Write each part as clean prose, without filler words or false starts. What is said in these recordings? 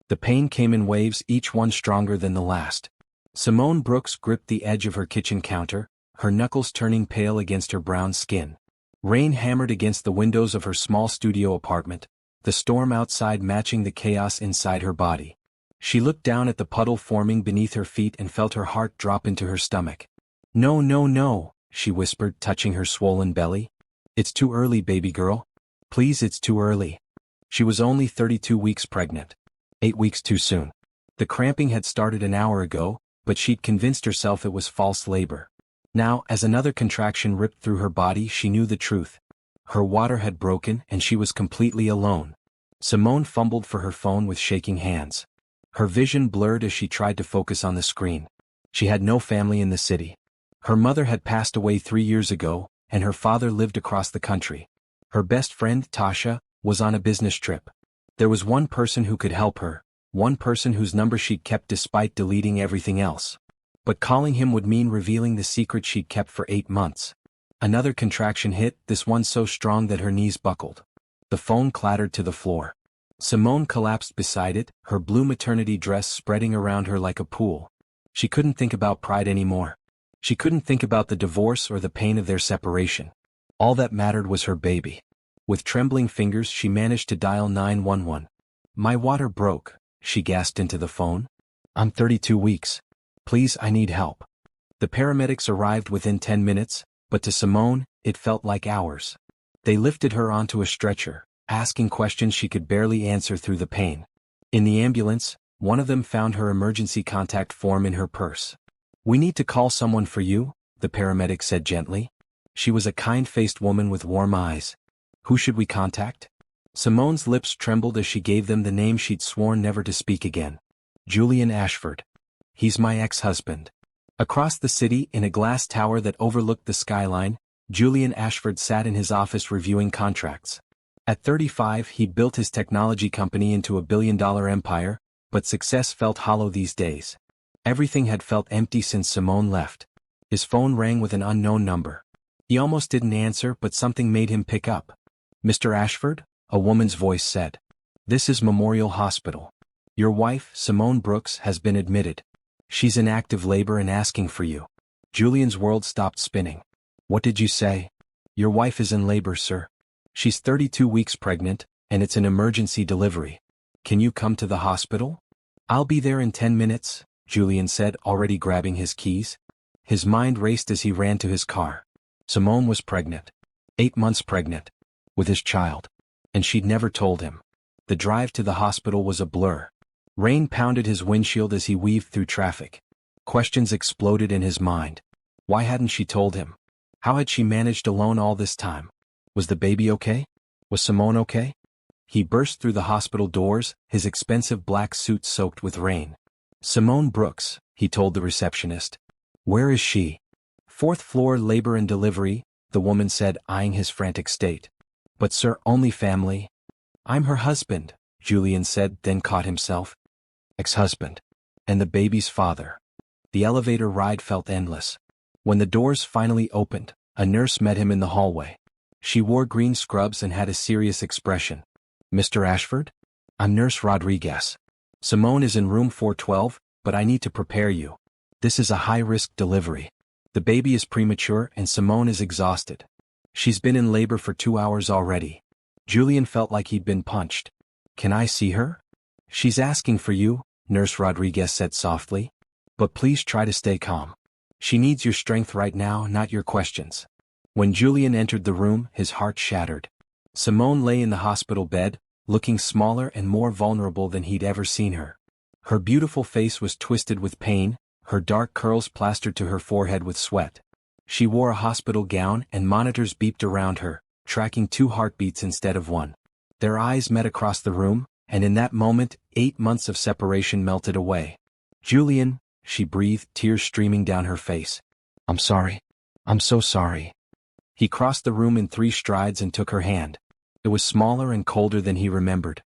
The pain came in waves, each one stronger than the last. Simone Brooks gripped the edge of her kitchen counter, her knuckles turning pale against her brown skin. Rain hammered against the windows of her small studio apartment, the storm outside matching the chaos inside her body. She looked down at the puddle forming beneath her feet and felt her heart drop into her stomach. "No, no, no," she whispered, touching her swollen belly. "It's too early, baby girl. Please, it's too early." She was only 32 weeks pregnant. 8 weeks too soon. The cramping had started an hour ago, but she'd convinced herself it was false labor. Now, as another contraction ripped through her body, she knew the truth. Her water had broken and she was completely alone. Simone fumbled for her phone with shaking hands. Her vision blurred as she tried to focus on the screen. She had no family in the city. Her mother had passed away 3 years ago, and her father lived across the country. Her best friend, Tasha, was on a business trip. There was one person who could help her, one person whose number she'd kept despite deleting everything else. But calling him would mean revealing the secret she'd kept for 8 months. Another contraction hit, this one so strong that her knees buckled. The phone clattered to the floor. Simone collapsed beside it, her blue maternity dress spreading around her like a pool. She couldn't think about pride anymore. She couldn't think about the divorce or the pain of their separation. All that mattered was her baby. With trembling fingers she managed to dial 911. "My water broke," she gasped into the phone. "I'm 32 weeks. Please, I need help." The paramedics arrived within 10 minutes, but to Simone, it felt like hours. They lifted her onto a stretcher, asking questions she could barely answer through the pain. In the ambulance, one of them found her emergency contact form in her purse. "We need to call someone for you," the paramedic said gently. She was a kind-faced woman with warm eyes. "Who should we contact?" Simone's lips trembled as she gave them the name she'd sworn never to speak again. "Julian Ashford. He's my ex-husband." Across the city, in a glass tower that overlooked the skyline, Julian Ashford sat in his office reviewing contracts. At 35, he'd built his technology company into a billion-dollar empire, but success felt hollow these days. Everything had felt empty since Simone left. His phone rang with an unknown number. He almost didn't answer, but something made him pick up. "Mr. Ashford?" a woman's voice said. "This is Memorial Hospital. Your wife, Simone Brooks, has been admitted. She's in active labor and asking for you." Julian's world stopped spinning. "What did you say?" "Your wife is in labor, sir. She's 32 weeks pregnant, and it's an emergency delivery. Can you come to the hospital?" "I'll be there in 10 minutes, Julian said, already grabbing his keys. His mind raced as he ran to his car. Simone was pregnant. 8 months pregnant. With his child. And she'd never told him. The drive to the hospital was a blur. Rain pounded his windshield as he weaved through traffic. Questions exploded in his mind. Why hadn't she told him? How had she managed alone all this time? Was the baby okay? Was Simone okay? He burst through the hospital doors, his expensive black suit soaked with rain. "Simone Brooks," he told the receptionist. "Where is she?" "4th floor, labor and delivery," the woman said, eyeing his frantic state. "But sir, only family." "I'm her husband," Julian said, then caught himself. Ex-husband. And the baby's father. The elevator ride felt endless. When the doors finally opened, a nurse met him in the hallway. She wore green scrubs and had a serious expression. "Mr. Ashford? I'm Nurse Rodriguez. Simone is in room 412, but I need to prepare you. This is a high-risk delivery. The baby is premature and Simone is exhausted. She's been in labor for 2 hours already." Julian felt like he'd been punched. "Can I see her?" "She's asking for you," Nurse Rodriguez said softly. "But please try to stay calm. She needs your strength right now, not your questions." When Julian entered the room, his heart shattered. Simone lay in the hospital bed, looking smaller and more vulnerable than he'd ever seen her. Her beautiful face was twisted with pain, her dark curls plastered to her forehead with sweat. She wore a hospital gown and monitors beeped around her, tracking 2 heartbeats instead of 1. Their eyes met across the room, and in that moment, 8 months of separation melted away. "Julian," she breathed, tears streaming down her face. "I'm sorry. I'm so sorry." He crossed the room in 3 strides and took her hand. It was smaller and colder than he remembered.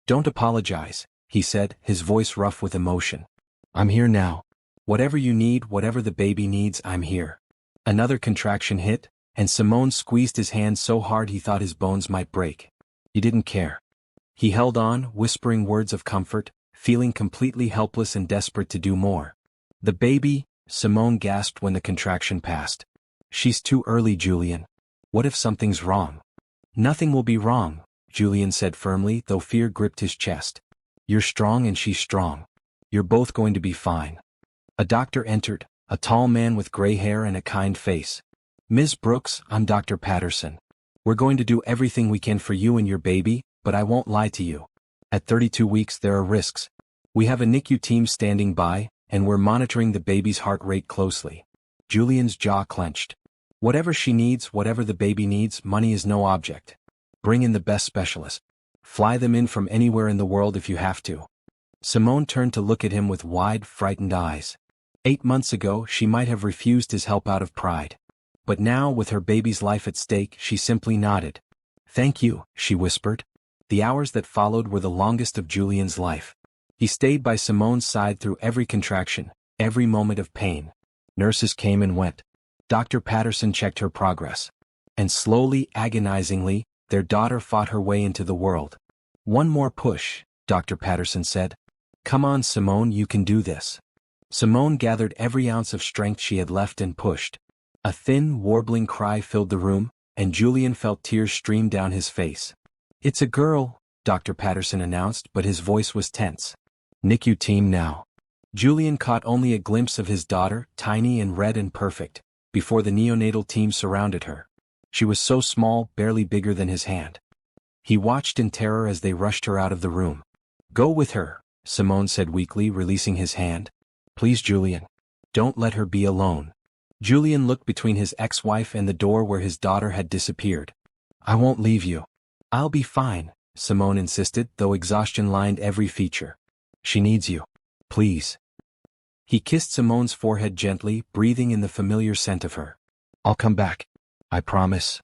"Don't apologize," he said, his voice rough with emotion. "I'm here now. Whatever you need, whatever the baby needs, I'm here." Another contraction hit, and Simone squeezed his hand so hard he thought his bones might break. He didn't care. He held on, whispering words of comfort, feeling completely helpless and desperate to do more. The baby, Simone gasped when the contraction passed. She's too early, Julian. What if something's wrong? Nothing will be wrong, Julian said firmly, though fear gripped his chest. You're strong and she's strong. You're both going to be fine. A doctor entered, a tall man with gray hair and a kind face. Ms. Brooks, I'm Dr. Patterson. We're going to do everything we can for you and your baby, but I won't lie to you. At 32 weeks there are risks. We have a NICU team standing by, and we're monitoring the baby's heart rate closely. Julian's jaw clenched. Whatever she needs, whatever the baby needs, money is no object. Bring in the best specialists. Fly them in from anywhere in the world if you have to. Simone turned to look at him with wide, frightened eyes. 8 months ago she might have refused his help out of pride. But now, with her baby's life at stake, she simply nodded. Thank you, she whispered. The hours that followed were the longest of Julian's life. He stayed by Simone's side through every contraction, every moment of pain. Nurses came and went. Dr. Patterson checked her progress. And slowly, agonizingly, their daughter fought her way into the world. One more push, Dr. Patterson said. Come on, Simone, you can do this. Simone gathered every ounce of strength she had left and pushed. A thin, warbling cry filled the room, and Julian felt tears stream down his face. It's a girl, Dr. Patterson announced, but his voice was tense. NICU team now. Julian caught only a glimpse of his daughter, tiny and red and perfect, before the neonatal team surrounded her. She was so small, barely bigger than his hand. He watched in terror as they rushed her out of the room. Go with her, Simone said weakly, releasing his hand. Please, Julian. Don't let her be alone. Julian looked between his ex-wife and the door where his daughter had disappeared. I won't leave you. I'll be fine, Simone insisted, though exhaustion lined every feature. She needs you. Please. He kissed Simone's forehead gently, breathing in the familiar scent of her. I'll come back. I promise.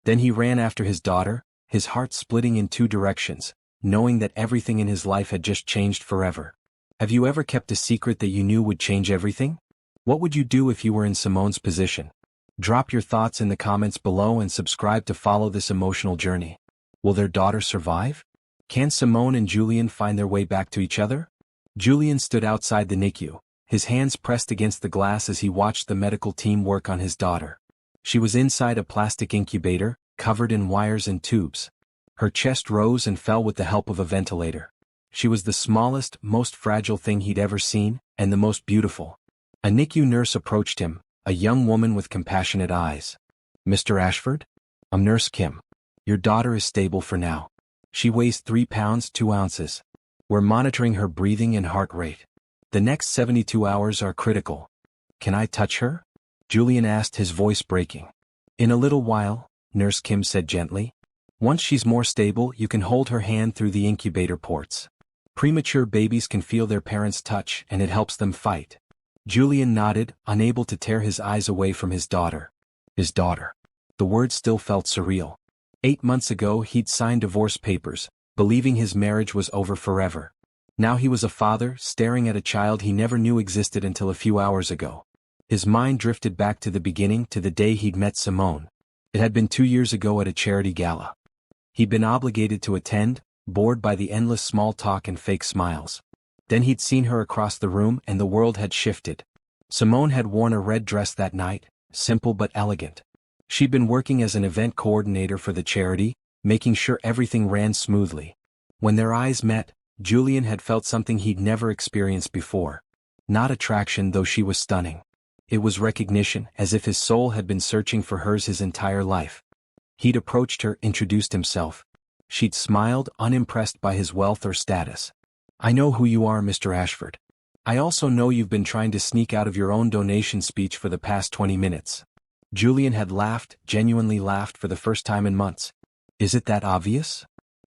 Then he ran after his daughter, his heart splitting in 2 directions, knowing that everything in his life had just changed forever. Have you ever kept a secret that you knew would change everything? What would you do if you were in Simone's position? Drop your thoughts in the comments below and subscribe to follow this emotional journey. Will their daughter survive? Can Simone and Julian find their way back to each other? Julian stood outside the NICU, his hands pressed against the glass as he watched the medical team work on his daughter. She was inside a plastic incubator, covered in wires and tubes. Her chest rose and fell with the help of a ventilator. She was the smallest, most fragile thing he'd ever seen, and the most beautiful. A NICU nurse approached him, a young woman with compassionate eyes. Mr. Ashford? I'm Nurse Kim. Your daughter is stable for now. She weighs 3 pounds 2 ounces. We're monitoring her breathing and heart rate. The next 72 hours are critical. Can I touch her? Julian asked, his voice breaking. In a little while, Nurse Kim said gently. Once she's more stable, you can hold her hand through the incubator ports. Premature babies can feel their parents' touch and it helps them fight. Julian nodded, unable to tear his eyes away from his daughter. His daughter. The word still felt surreal. 8 months ago he'd signed divorce papers, believing his marriage was over forever. Now he was a father, staring at a child he never knew existed until a few hours ago. His mind drifted back to the beginning, to the day he'd met Simone. It had been 2 years ago at a charity gala. He'd been obligated to attend, bored by the endless small talk and fake smiles. Then he'd seen her across the room and the world had shifted. Simone had worn a red dress that night, simple but elegant. She'd been working as an event coordinator for the charity, making sure everything ran smoothly. When their eyes met, Julian had felt something he'd never experienced before. Not attraction, though she was stunning. It was recognition, as if his soul had been searching for hers his entire life. He'd approached her, introduced himself. She'd smiled, unimpressed by his wealth or status. I know who you are, Mr. Ashford. I also know you've been trying to sneak out of your own donation speech for the past 20 minutes. Julian had laughed, genuinely laughed for the first time in months. Is it that obvious?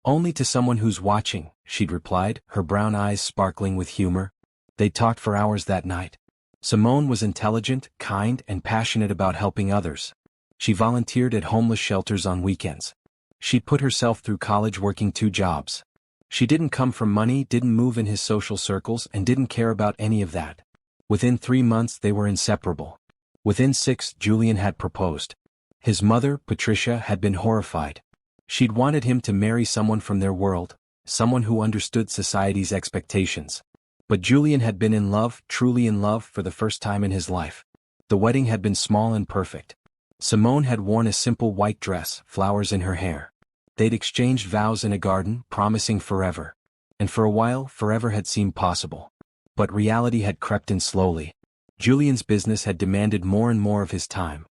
Only to someone who's watching, she'd replied, her brown eyes sparkling with humor. They talked for hours that night. Simone was intelligent, kind, and passionate about helping others. She volunteered at homeless shelters on weekends. She'd put herself through college working 2 jobs. She didn't come from money, didn't move in his social circles, and didn't care about any of that. Within 3 months they were inseparable. Within 6, Julian had proposed. His mother, Patricia, had been horrified. She'd wanted him to marry someone from their world, someone who understood society's expectations. But Julian had been in love, truly in love, for the first time in his life. The wedding had been small and perfect. Simone had worn a simple white dress, flowers in her hair. They'd exchanged vows in a garden, promising forever. And for a while, forever had seemed possible. But reality had crept in slowly. Julian's business had demanded more and more of his time.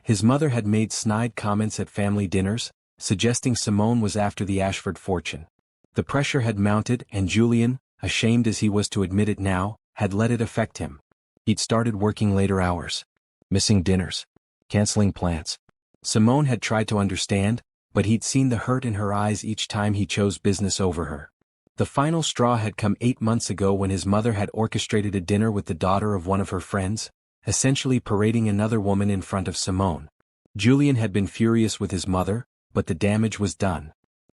His mother had made snide comments at family dinners, suggesting Simone was after the Ashford fortune. The pressure had mounted, and Julian, ashamed as he was to admit it now, had let it affect him. He'd started working later hours, missing dinners, canceling plans. Simone had tried to understand, but he'd seen the hurt in her eyes each time he chose business over her. The final straw had come 8 months ago when his mother had orchestrated a dinner with the daughter of one of her friends, essentially parading another woman in front of Simone. Julian had been furious with his mother, but the damage was done.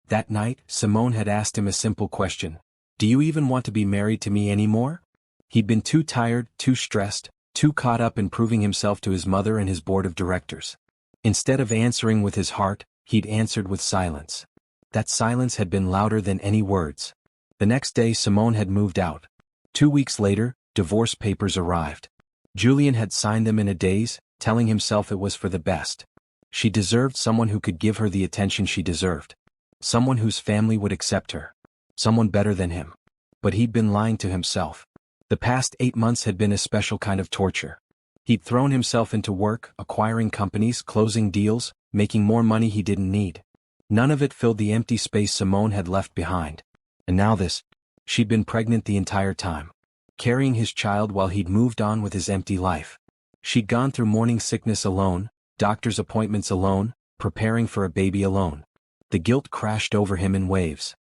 That night, Simone had asked him a simple question. "Do you even want to be married to me anymore?" He'd been too tired, too stressed, too caught up in proving himself to his mother and his board of directors. Instead of answering with his heart, he'd answered with silence. That silence had been louder than any words. The next day Simone had moved out. 2 weeks later, divorce papers arrived. Julian had signed them in a daze, telling himself it was for the best. She deserved someone who could give her the attention she deserved. Someone whose family would accept her. Someone better than him. But he'd been lying to himself. The past 8 months had been a special kind of torture. He'd thrown himself into work, acquiring companies, closing deals, making more money he didn't need. None of it filled the empty space Simone had left behind. And now this. She'd been pregnant the entire time. Carrying his child while he'd moved on with his empty life. She'd gone through morning sickness alone, doctor's appointments alone, preparing for a baby alone. The guilt crashed over him in waves.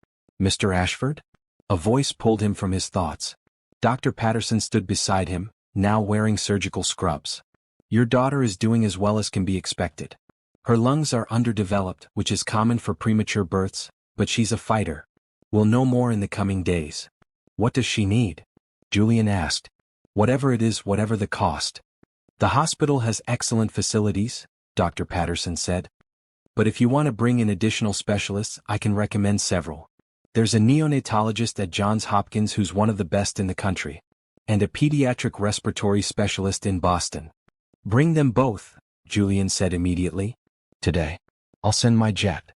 "Mr. Ashford?" A voice pulled him from his thoughts. Dr. Patterson stood beside him, now wearing surgical scrubs. "Your daughter is doing as well as can be expected. Her lungs are underdeveloped, which is common for premature births, but she's a fighter. We'll know more in the coming days." "What does she need?" Julian asked. "Whatever it is, whatever the cost." "The hospital has excellent facilities," Dr. Patterson said. "But if you want to bring in additional specialists, I can recommend several. There's a neonatologist at Johns Hopkins who's one of the best in the country. And a pediatric respiratory specialist in Boston. Bring them both," Julian said immediately. "Today. I'll send my jet."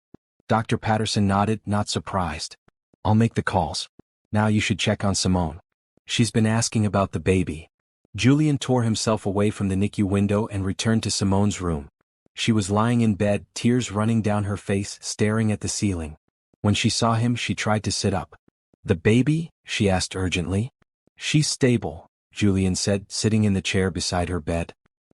Dr. Patterson nodded, not surprised. "I'll make the calls. Now you should check on Simone. She's been asking about the baby." Julian tore himself away from the NICU window and returned to Simone's room. She was lying in bed, tears running down her face, staring at the ceiling. When she saw him, she tried to sit up. "The baby?" she asked urgently. "She's stable," Julian said, sitting in the chair beside her bed.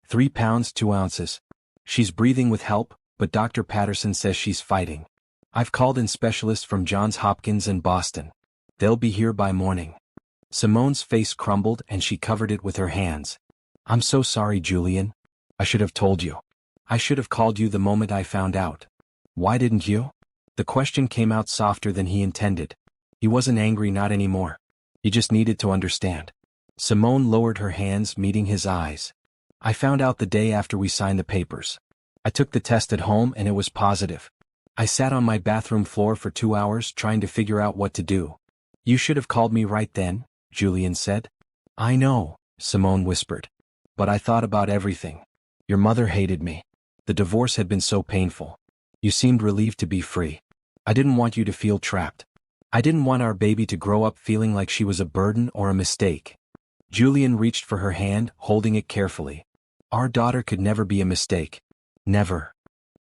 3 pounds 2 ounces. She's breathing with help, but Dr. Patterson says she's fighting. I've called in specialists from Johns Hopkins and Boston. They'll be here by morning." Simone's face crumbled and she covered it with her hands. "I'm so sorry, Julian. I should have told you. I should have called you the moment I found out." "Why didn't you?" The question came out softer than he intended. He wasn't angry, not anymore. He just needed to understand. Simone lowered her hands, meeting his eyes. "I found out the day after we signed the papers. I took the test at home and it was positive. I sat on my bathroom floor for 2 hours trying to figure out what to do." "You should have called me right then," Julian said. "I know," Simone whispered. "But I thought about everything. Your mother hated me. The divorce had been so painful. You seemed relieved to be free. I didn't want you to feel trapped. I didn't want our baby to grow up feeling like she was a burden or a mistake." Julian reached for her hand, holding it carefully. "Our daughter could never be a mistake. Never."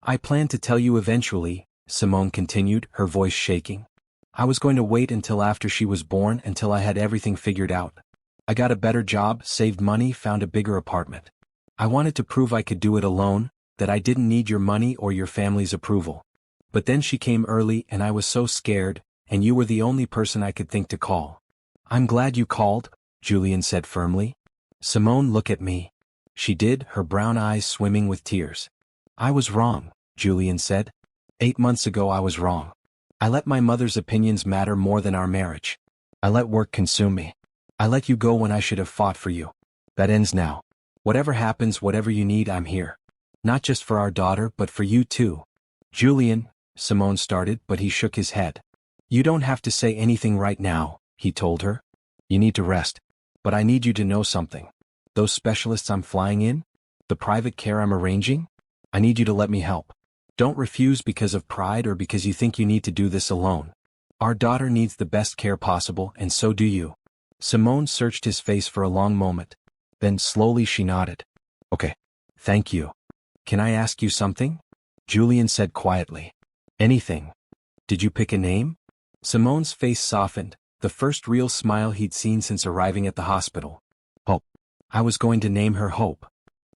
"I planned to tell you eventually," Simone continued, her voice shaking. "I was going to wait until after she was born, until I had everything figured out. I got a better job, saved money, found a bigger apartment. I wanted to prove I could do it alone, that I didn't need your money or your family's approval. But then she came early and I was so scared, and you were the only person I could think to call." "I'm glad you called," Julian said firmly. "Simone, look at me." She did, her brown eyes swimming with tears. "I was wrong," Julian said. 8 months ago I was wrong. I let my mother's opinions matter more than our marriage. I let work consume me. I let you go when I should have fought for you. That ends now. Whatever happens, whatever you need, I'm here. Not just for our daughter, but for you too." "Julian," Simone started, but he shook his head. You don't have to say anything right now, he told her. You need to rest. But I need you to know something. Those specialists I'm flying in? The private care I'm arranging? I need you to let me help. Don't refuse because of pride or because you think you need to do this alone. Our daughter needs the best care possible, and so do you. Simone searched his face for a long moment. Then slowly she nodded. Okay. Thank you. Can I ask you something? Julian said quietly. Anything. Did you pick a name? Simone's face softened, the first real smile he'd seen since arriving at the hospital. Hope. I was going to name her Hope.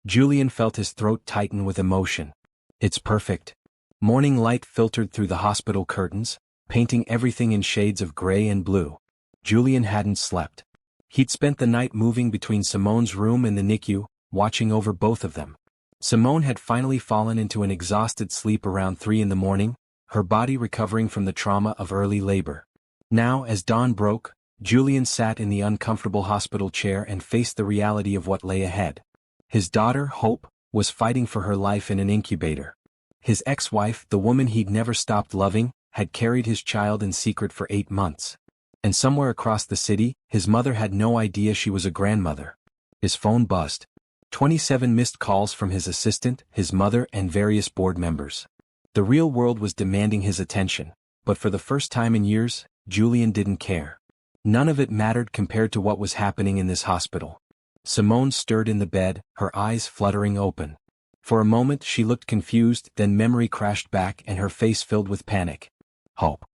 Julian felt his throat tighten with emotion. It's perfect. Morning light filtered through the hospital curtains, painting everything in shades of gray and blue. Julian hadn't slept. He'd spent the night moving between Simone's room and the NICU, watching over both of them. Simone had finally fallen into an exhausted sleep around 3 in the morning, her body recovering from the trauma of early labor. Now, as dawn broke, Julian sat in the uncomfortable hospital chair and faced the reality of what lay ahead. His daughter, Hope, was fighting for her life in an incubator. His ex-wife, the woman he'd never stopped loving, had carried his child in secret for 8 months. And somewhere across the city, his mother had no idea she was a grandmother. His phone buzzed. 27 missed calls from his assistant, his mother, and various board members. The real world was demanding his attention, but for the first time in years, Julian didn't care. None of it mattered compared to what was happening in this hospital. Simone stirred in the bed, her eyes fluttering open. For a moment she looked confused, then memory crashed back and her face filled with panic. Hope.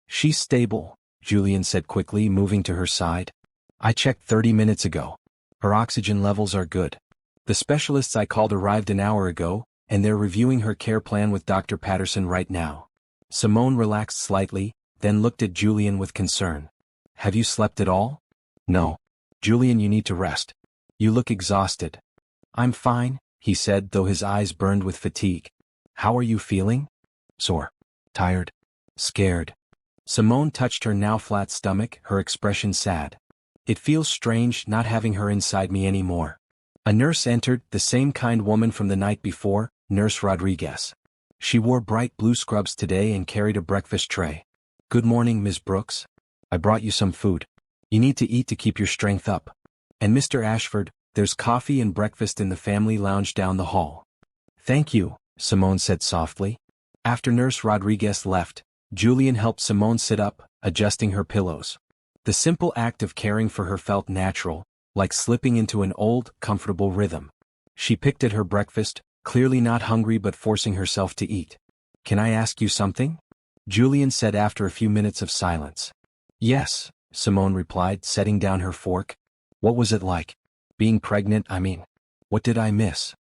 She's stable, Julian said quickly, moving to her side. I checked 30 minutes ago. Her oxygen levels are good. The specialists I called arrived an hour ago, and they're reviewing her care plan with Dr. Patterson right now. Simone relaxed slightly, then looked at Julian with concern. Have you slept at all? No. Julian, you need to rest. You look exhausted. I'm fine, he said, though his eyes burned with fatigue. How are you feeling? Sore. Tired. Scared. Simone touched her now flat stomach, her expression sad. It feels strange not having her inside me anymore. A nurse entered, the same kind woman from the night before, Nurse Rodriguez. She wore bright blue scrubs today and carried a breakfast tray. Good morning, Ms. Brooks. I brought you some food. You need to eat to keep your strength up. And Mr. Ashford, there's coffee and breakfast in the family lounge down the hall. Thank you, Simone said softly. After Nurse Rodriguez left, Julian helped Simone sit up, adjusting her pillows. The simple act of caring for her felt natural, like slipping into an old, comfortable rhythm. She picked at her breakfast, clearly not hungry but forcing herself to eat. Can I ask you something? Julian said after a few minutes of silence. Yes, Simone replied, setting down her fork. What was it like? Being pregnant, I mean. What did I miss?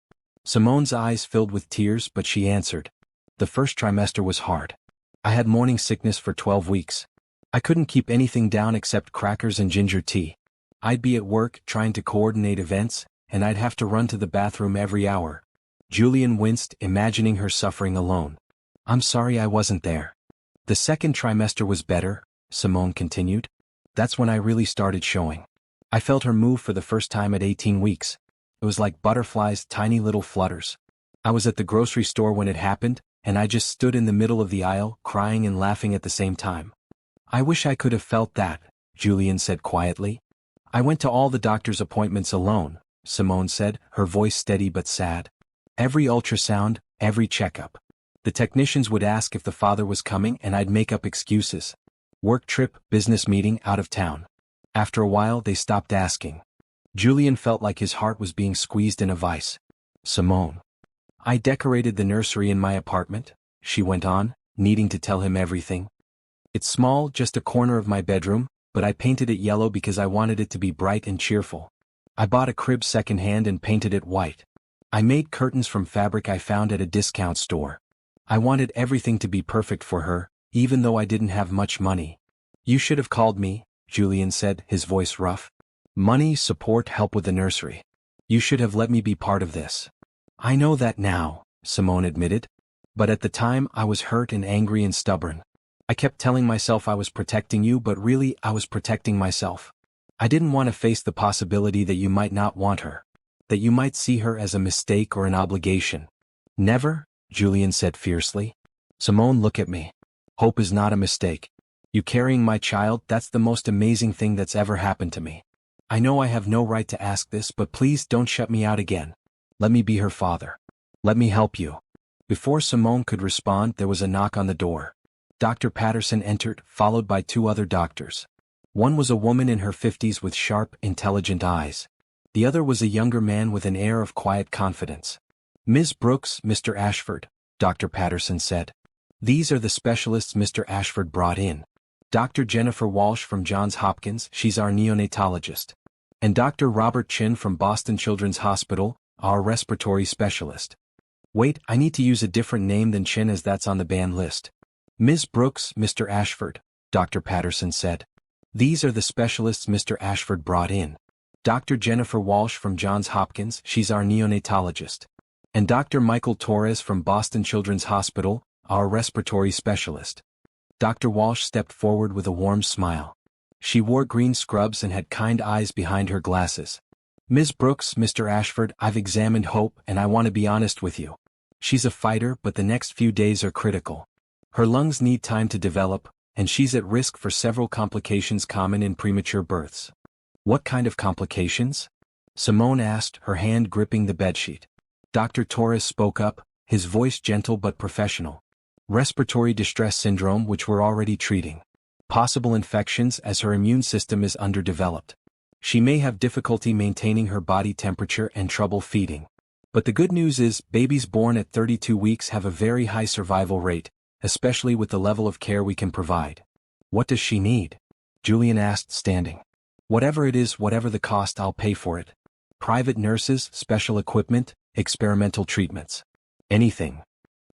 Simone's eyes filled with tears, but she answered. The first trimester was hard. I had morning sickness for 12 weeks. I couldn't keep anything down except crackers and ginger tea. I'd be at work, trying to coordinate events, and I'd have to run to the bathroom every hour. Julian winced, imagining her suffering alone. I'm sorry I wasn't there. The second trimester was better, Simone continued. That's when I really started showing. I felt her move for the first time at 18 weeks. It was like butterflies' tiny little flutters. I was at the grocery store when it happened, and I just stood in the middle of the aisle, crying and laughing at the same time. I wish I could have felt that, Julian said quietly. I went to all the doctor's appointments alone, Simone said, her voice steady but sad. Every ultrasound, every checkup. The technicians would ask if the father was coming and I'd make up excuses. Work trip, business meeting, out of town. After a while they stopped asking. Julian felt like his heart was being squeezed in a vice. Simone. I decorated the nursery in my apartment, she went on, needing to tell him everything. It's small, just a corner of my bedroom, but I painted it yellow because I wanted it to be bright and cheerful. I bought a crib secondhand and painted it white. I made curtains from fabric I found at a discount store. I wanted everything to be perfect for her, even though I didn't have much money. You should have called me, Julian said, his voice rough. Money, support, help with the nursery. You should have let me be part of this. I know that now, Simone admitted. But at the time I was hurt and angry and stubborn. I kept telling myself I was protecting you, but really I was protecting myself. I didn't want to face the possibility that you might not want her. That you might see her as a mistake or an obligation. Never, Julian said fiercely. Simone, look at me. Hope is not a mistake. You carrying my child, that's the most amazing thing that's ever happened to me. I know I have no right to ask this, but please don't shut me out again. Let me be her father. Let me help you. Before Simone could respond, there was a knock on the door. Dr. Patterson entered, followed by two other doctors. One was a woman in her 50s with sharp, intelligent eyes. The other was a younger man with an air of quiet confidence. Ms. Brooks, Mr. Ashford, Dr. Patterson said. These are the specialists Mr. Ashford brought in. Dr. Jennifer Walsh from Johns Hopkins, she's our neonatologist. And Dr. Robert Chin from Boston Children's Hospital, our respiratory specialist. Wait, I need to use a different name than Chin as that's on the ban list. Ms. Brooks, Mr. Ashford, Dr. Patterson said. These are the specialists Mr. Ashford brought in. Dr. Jennifer Walsh from Johns Hopkins, she's our neonatologist. And Dr. Michael Torres from Boston Children's Hospital, our respiratory specialist. Dr. Walsh stepped forward with a warm smile. She wore green scrubs and had kind eyes behind her glasses. Ms. Brooks, Mr. Ashford, I've examined Hope and I want to be honest with you. She's a fighter, but the next few days are critical. Her lungs need time to develop, and she's at risk for several complications common in premature births. What kind of complications? Simone asked, her hand gripping the bedsheet. Dr. Torres spoke up, his voice gentle but professional. Respiratory distress syndrome, which we're already treating. Possible infections as her immune system is underdeveloped. She may have difficulty maintaining her body temperature and trouble feeding. But the good news is, babies born at 32 weeks have a very high survival rate, especially with the level of care we can provide. What does she need? Julian asked, standing. Whatever it is, whatever the cost, I'll pay for it. Private nurses, special equipment, experimental treatments. Anything.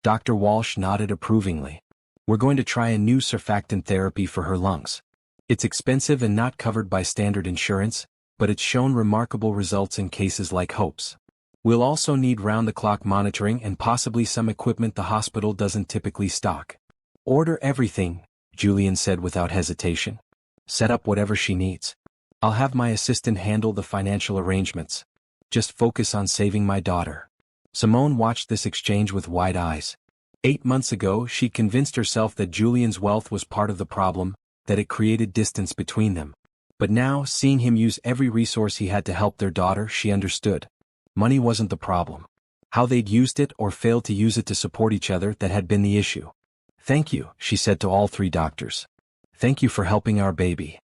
Dr. Walsh nodded approvingly. We're going to try a new surfactant therapy for her lungs. It's expensive and not covered by standard insurance, but it's shown remarkable results in cases like Hope's. We'll also need round-the-clock monitoring and possibly some equipment the hospital doesn't typically stock. Order everything, Julian said without hesitation. Set up whatever she needs. I'll have my assistant handle the financial arrangements. Just focus on saving my daughter. Simone watched this exchange with wide eyes. 8 months ago, she'd convinced herself that Julian's wealth was part of the problem, that it created distance between them. But now, seeing him use every resource he had to help their daughter, she understood. Money wasn't the problem. How they'd used it or failed to use it to support each other that had been the issue. Thank you, she said to all three doctors. Thank you for helping our baby.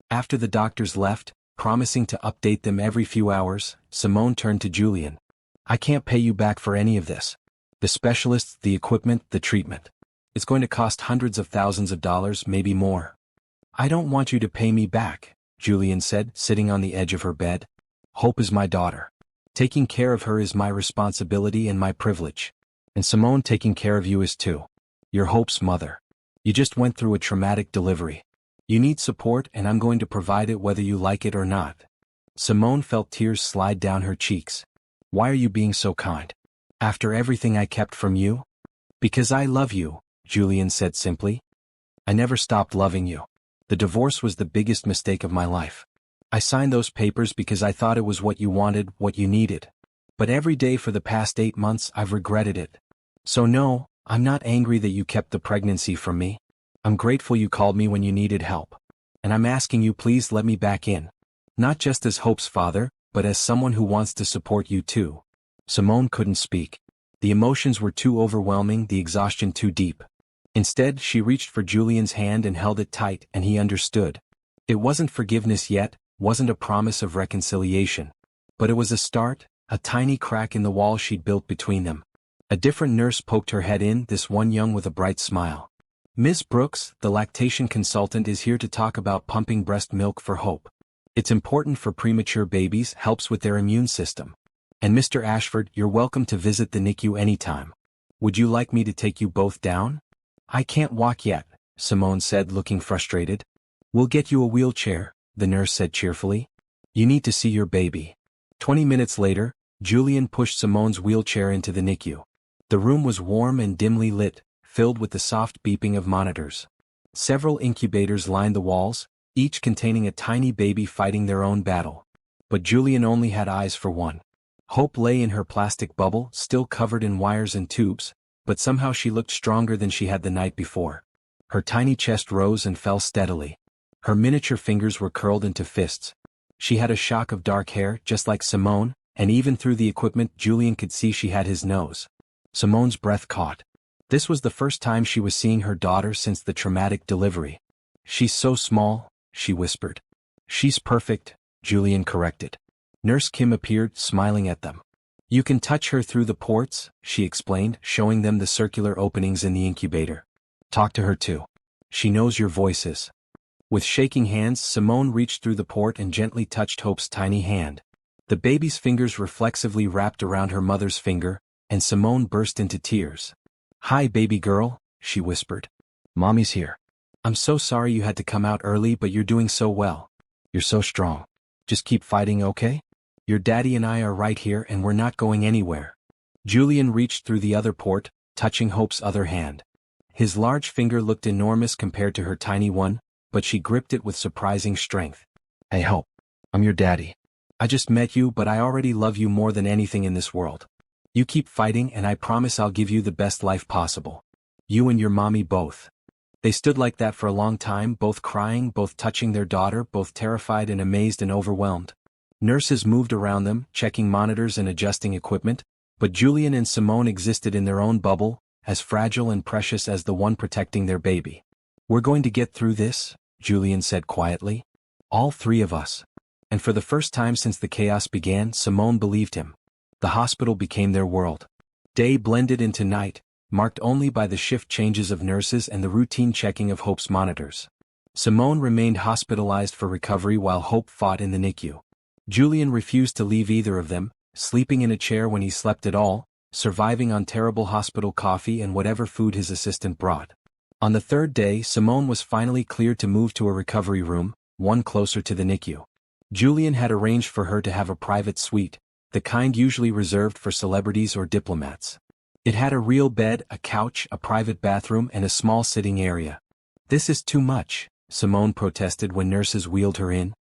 After the doctors left, promising to update them every few hours, Simone turned to Julian. I can't pay you back for any of this. The specialists, the equipment, the treatment. It's going to cost hundreds of thousands of dollars, maybe more. I don't want you to pay me back, Julian said, sitting on the edge of her bed. Hope is my daughter. Taking care of her is my responsibility and my privilege. And Simone, taking care of you is too. You're Hope's mother. You just went through a traumatic delivery. You need support and I'm going to provide it whether you like it or not. Simone felt tears slide down her cheeks. Why are you being so kind? After everything I kept from you? Because I love you, Julian said simply. I never stopped loving you. The divorce was the biggest mistake of my life. I signed those papers because I thought it was what you wanted, what you needed. But every day for the past 8 months I've regretted it. So no, I'm not angry that you kept the pregnancy from me. I'm grateful you called me when you needed help. And I'm asking you, please let me back in. Not just as Hope's father, but as someone who wants to support you too. Simone couldn't speak. The emotions were too overwhelming, the exhaustion too deep. Instead, she reached for Julian's hand and held it tight, and he understood. It wasn't forgiveness yet, wasn't a promise of reconciliation. But it was a start, a tiny crack in the wall she'd built between them. A different nurse poked her head in, this one young with a bright smile. Ms. Brooks, the lactation consultant, is here to talk about pumping breast milk for Hope. It's important for premature babies, helps with their immune system. And Mr. Ashford, you're welcome to visit the NICU anytime. Would you like me to take you both down? I can't walk yet, Simone said, looking frustrated. We'll get you a wheelchair, the nurse said cheerfully. You need to see your baby. 20 minutes later, Julian pushed Simone's wheelchair into the NICU. The room was warm and dimly lit, filled with the soft beeping of monitors. Several incubators lined the walls, each containing a tiny baby fighting their own battle. But Julian only had eyes for one. Hope lay in her plastic bubble, still covered in wires and tubes, but somehow she looked stronger than she had the night before. Her tiny chest rose and fell steadily. Her miniature fingers were curled into fists. She had a shock of dark hair, just like Simone, and even through the equipment Julian could see she had his nose. Simone's breath caught. This was the first time she was seeing her daughter since the traumatic delivery. "She's so small," she whispered. "She's perfect," Julian corrected. Nurse Kim appeared, smiling at them. "You can touch her through the ports," she explained, showing them the circular openings in the incubator. "Talk to her too. She knows your voices." With shaking hands, Simone reached through the port and gently touched Hope's tiny hand. The baby's fingers reflexively wrapped around her mother's finger, and Simone burst into tears. "Hi, baby girl," she whispered. "Mommy's here. I'm so sorry you had to come out early, but you're doing so well. You're so strong. Just keep fighting, okay? Your daddy and I are right here and we're not going anywhere." Julian reached through the other port, touching Hope's other hand. His large finger looked enormous compared to her tiny one, but she gripped it with surprising strength. "Hey Hope, I'm your daddy. I just met you, but I already love you more than anything in this world. You keep fighting and I promise I'll give you the best life possible. You and your mommy both." They stood like that for a long time, both crying, both touching their daughter, both terrified and amazed and overwhelmed. Nurses moved around them, checking monitors and adjusting equipment, but Julian and Simone existed in their own bubble, as fragile and precious as the one protecting their baby. "We're going to get through this," Julian said quietly. "All three of us." And for the first time since the chaos began, Simone believed him. The hospital became their world. Day blended into night, marked only by the shift changes of nurses and the routine checking of Hope's monitors. Simone remained hospitalized for recovery while Hope fought in the NICU. Julian refused to leave either of them, sleeping in a chair when he slept at all, surviving on terrible hospital coffee and whatever food his assistant brought. On the third day, Simone was finally cleared to move to a recovery room, one closer to the NICU. Julian had arranged for her to have a private suite, the kind usually reserved for celebrities or diplomats. It had a real bed, a couch, a private bathroom, and a small sitting area. "This is too much," Simone protested when nurses wheeled her in.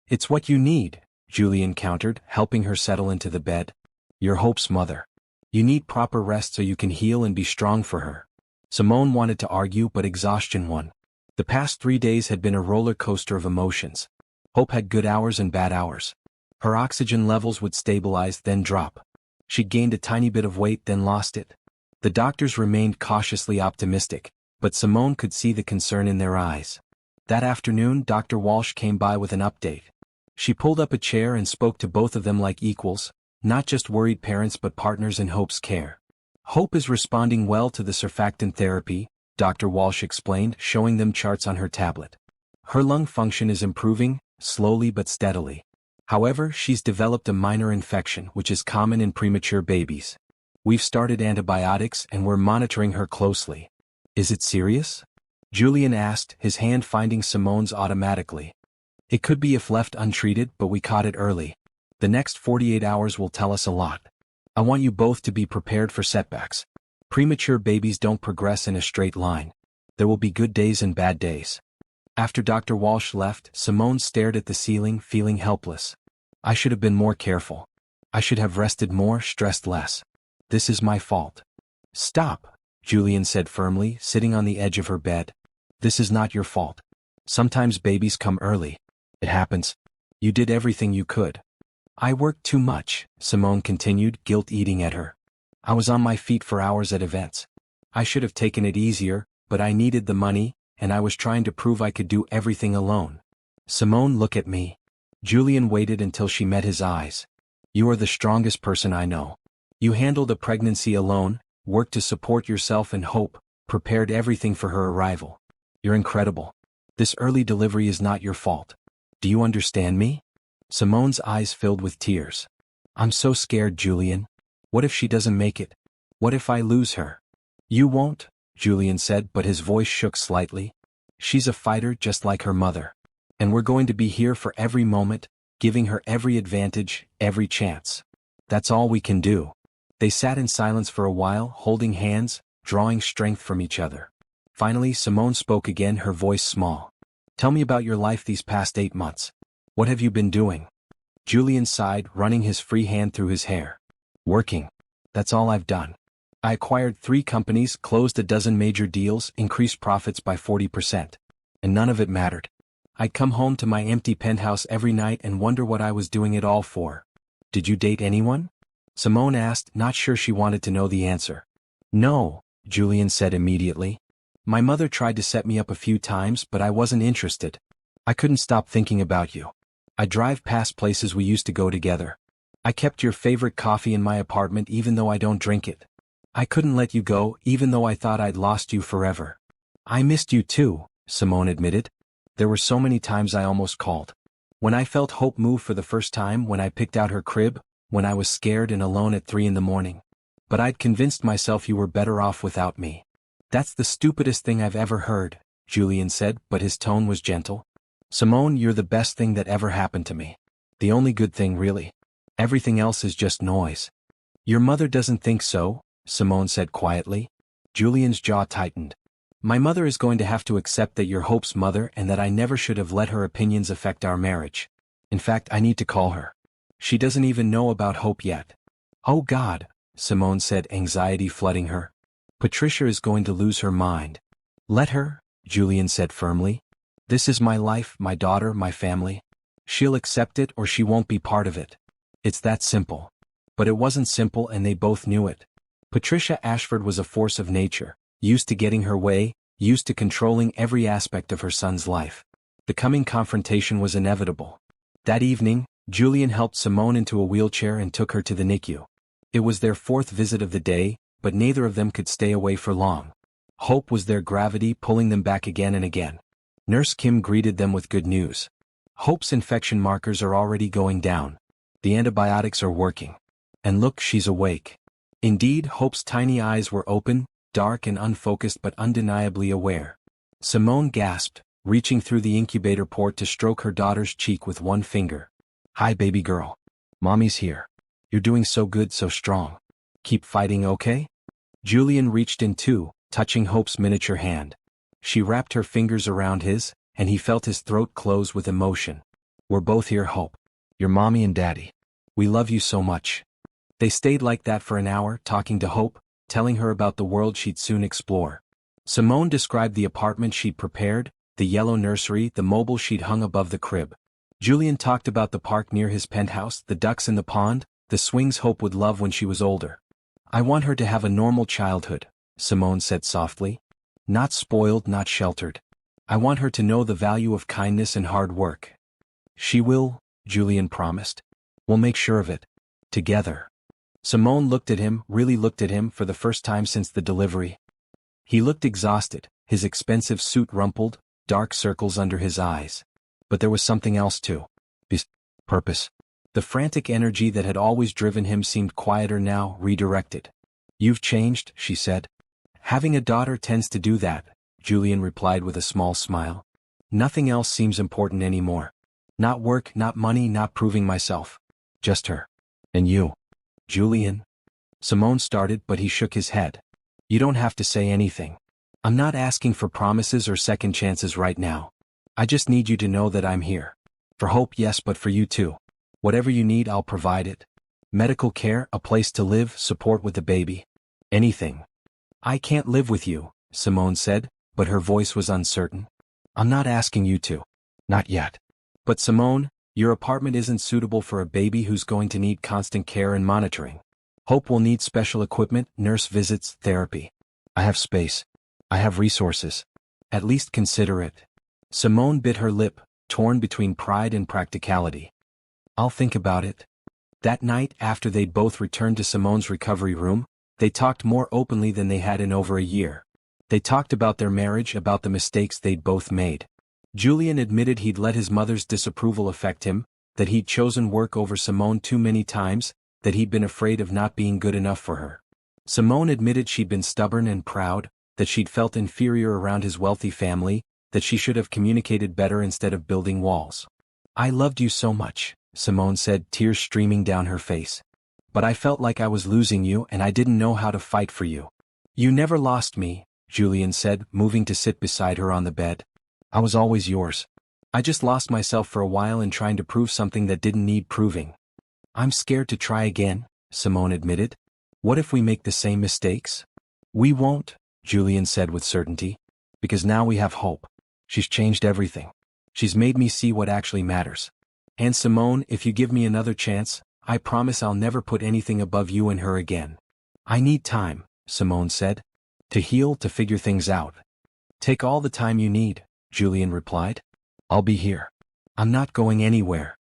"It's what you need," Julian countered, helping her settle into the bed. "You're Hope's mother. You need proper rest so you can heal and be strong for her." Simone wanted to argue, but exhaustion won. The past 3 days had been a roller coaster of emotions. Hope had good hours and bad hours. Her oxygen levels would stabilize, then drop. She'd gained a tiny bit of weight, then lost it. The doctors remained cautiously optimistic, but Simone could see the concern in their eyes. That afternoon, Dr. Walsh came by with an update. She pulled up a chair and spoke to both of them like equals, not just worried parents but partners in Hope's care. "Hope is responding well to the surfactant therapy," Dr. Walsh explained, showing them charts on her tablet. "Her lung function is improving, slowly but steadily. However, she's developed a minor infection, which is common in premature babies. We've started antibiotics and we're monitoring her closely." "Is it serious?" Julian asked, his hand finding Simone's automatically. "It could be if left untreated, but we caught it early. The next 48 hours will tell us a lot. I want you both to be prepared for setbacks. Premature babies don't progress in a straight line. There will be good days and bad days." After Dr. Walsh left, Simone stared at the ceiling, feeling helpless. "I should have been more careful. I should have rested more, stressed less. This is my fault." "Stop," Julian said firmly, sitting on the edge of her bed. "This is not your fault. Sometimes babies come early. It happens. You did everything you could." "I worked too much," Simone continued, guilt eating at her. "I was on my feet for hours at events. I should have taken it easier, but I needed the money, and I was trying to prove I could do everything alone." "Simone, look at me." Julian waited until she met his eyes. "You are the strongest person I know. You handled a pregnancy alone, worked to support yourself and Hope, prepared everything for her arrival. You're incredible. This early delivery is not your fault. Do you understand me?" Simone's eyes filled with tears. "I'm so scared, Julian. What if she doesn't make it? What if I lose her?" "You won't," Julian said, but his voice shook slightly. "She's a fighter just like her mother. And we're going to be here for every moment, giving her every advantage, every chance. That's all we can do." They sat in silence for a while, holding hands, drawing strength from each other. Finally, Simone spoke again, her voice small. "Tell me about your life these past 8 months. What have you been doing?" Julian sighed, running his free hand through his hair. "Working. That's all I've done. I acquired 3 companies, closed a dozen major deals, increased profits by 40%. And none of it mattered. I'd come home to my empty penthouse every night and wonder what I was doing it all for. Did you date anyone? Simone asked, not sure she wanted to know the answer. No, Julian said immediately. My mother tried to set me up a few times, but I wasn't interested. I couldn't stop thinking about you. I drive past places we used to go together. I kept your favorite coffee in my apartment even though I don't drink it. I couldn't let you go even though I thought I'd lost you forever. I missed you too, Simone admitted. There were so many times I almost called. When I felt Hope move for the first time, when I picked out her crib, when I was scared and alone at 3 in the morning. But I'd convinced myself you were better off without me. That's the stupidest thing I've ever heard, Julian said, but his tone was gentle. Simone, you're the best thing that ever happened to me. The only good thing, really. Everything else is just noise. Your mother doesn't think so, Simone said quietly. Julian's jaw tightened. My mother is going to have to accept that you're Hope's mother and that I never should have let her opinions affect our marriage. In fact, I need to call her. She doesn't even know about Hope yet. Oh God, Simone said, anxiety flooding her. Patricia is going to lose her mind. Let her, Julian said firmly. This is my life, my daughter, my family. She'll accept it or she won't be part of it. It's that simple. But it wasn't simple and they both knew it. Patricia Ashford was a force of nature, used to getting her way, used to controlling every aspect of her son's life. The coming confrontation was inevitable. That evening, Julian helped Simone into a wheelchair and took her to the NICU. It was their 4th visit of the day, but neither of them could stay away for long. Hope was their gravity pulling them back again and again. Nurse Kim greeted them with good news. Hope's infection markers are already going down. The antibiotics are working. And look, she's awake. Indeed, Hope's tiny eyes were open, dark and unfocused but undeniably aware. Simone gasped, reaching through the incubator port to stroke her daughter's cheek with one finger. Hi, baby girl. Mommy's here. You're doing so good, so strong. Keep fighting, okay? Julian reached in too, touching Hope's miniature hand. She wrapped her fingers around his, and he felt his throat close with emotion. We're both here, Hope. Your mommy and daddy. We love you so much. They stayed like that for an hour, talking to Hope, telling her about the world she'd soon explore. Simone described the apartment she'd prepared, the yellow nursery, the mobile she'd hung above the crib. Julian talked about the park near his penthouse, the ducks in the pond, the swings Hope would love when she was older. I want her to have a normal childhood, Simone said softly. Not spoiled, not sheltered. I want her to know the value of kindness and hard work. She will, Julian promised. We'll make sure of it. Together. Simone looked at him, really looked at him for the first time since the delivery. He looked exhausted, his expensive suit rumpled, dark circles under his eyes. But there was something else too. His purpose. The frantic energy that had always driven him seemed quieter now, redirected. You've changed, she said. Having a daughter tends to do that, Julian replied with a small smile. Nothing else seems important anymore. Not work, not money, not proving myself. Just her. And you. Julian? Simone started, but he shook his head. You don't have to say anything. I'm not asking for promises or second chances right now. I just need you to know that I'm here. For Hope, yes, but for you too. Whatever you need, I'll provide it. Medical care, a place to live, support with the baby. Anything. I can't live with you, Simone said, but her voice was uncertain. I'm not asking you to. Not yet. But Simone, your apartment isn't suitable for a baby who's going to need constant care and monitoring. Hope will need special equipment, nurse visits, therapy. I have space. I have resources. At least consider it. Simone bit her lip, torn between pride and practicality. I'll think about it. That night, after they'd both returned to Simone's recovery room, they talked more openly than they had in over a year. They talked about their marriage, about the mistakes they'd both made. Julian admitted he'd let his mother's disapproval affect him, that he'd chosen work over Simone too many times, that he'd been afraid of not being good enough for her. Simone admitted she'd been stubborn and proud, that she'd felt inferior around his wealthy family, that she should have communicated better instead of building walls. I loved you so much, Simone said, tears streaming down her face. But I felt like I was losing you and I didn't know how to fight for you. You never lost me, Julian said, moving to sit beside her on the bed. I was always yours. I just lost myself for a while in trying to prove something that didn't need proving. I'm scared to try again, Simone admitted. What if we make the same mistakes? We won't, Julian said with certainty. Because now we have Hope. She's changed everything. She's made me see what actually matters. And Simone, if you give me another chance, I promise I'll never put anything above you and her again. I need time, Simone said. To heal, to figure things out. Take all the time you need, Julian replied. I'll be here. I'm not going anywhere.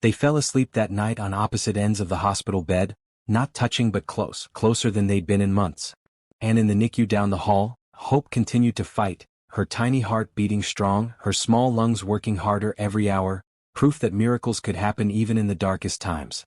They fell asleep that night on opposite ends of the hospital bed, not touching but close, closer than they'd been in months. And in the NICU down the hall, Hope continued to fight, her tiny heart beating strong, her small lungs working harder every hour, proof that miracles could happen even in the darkest times.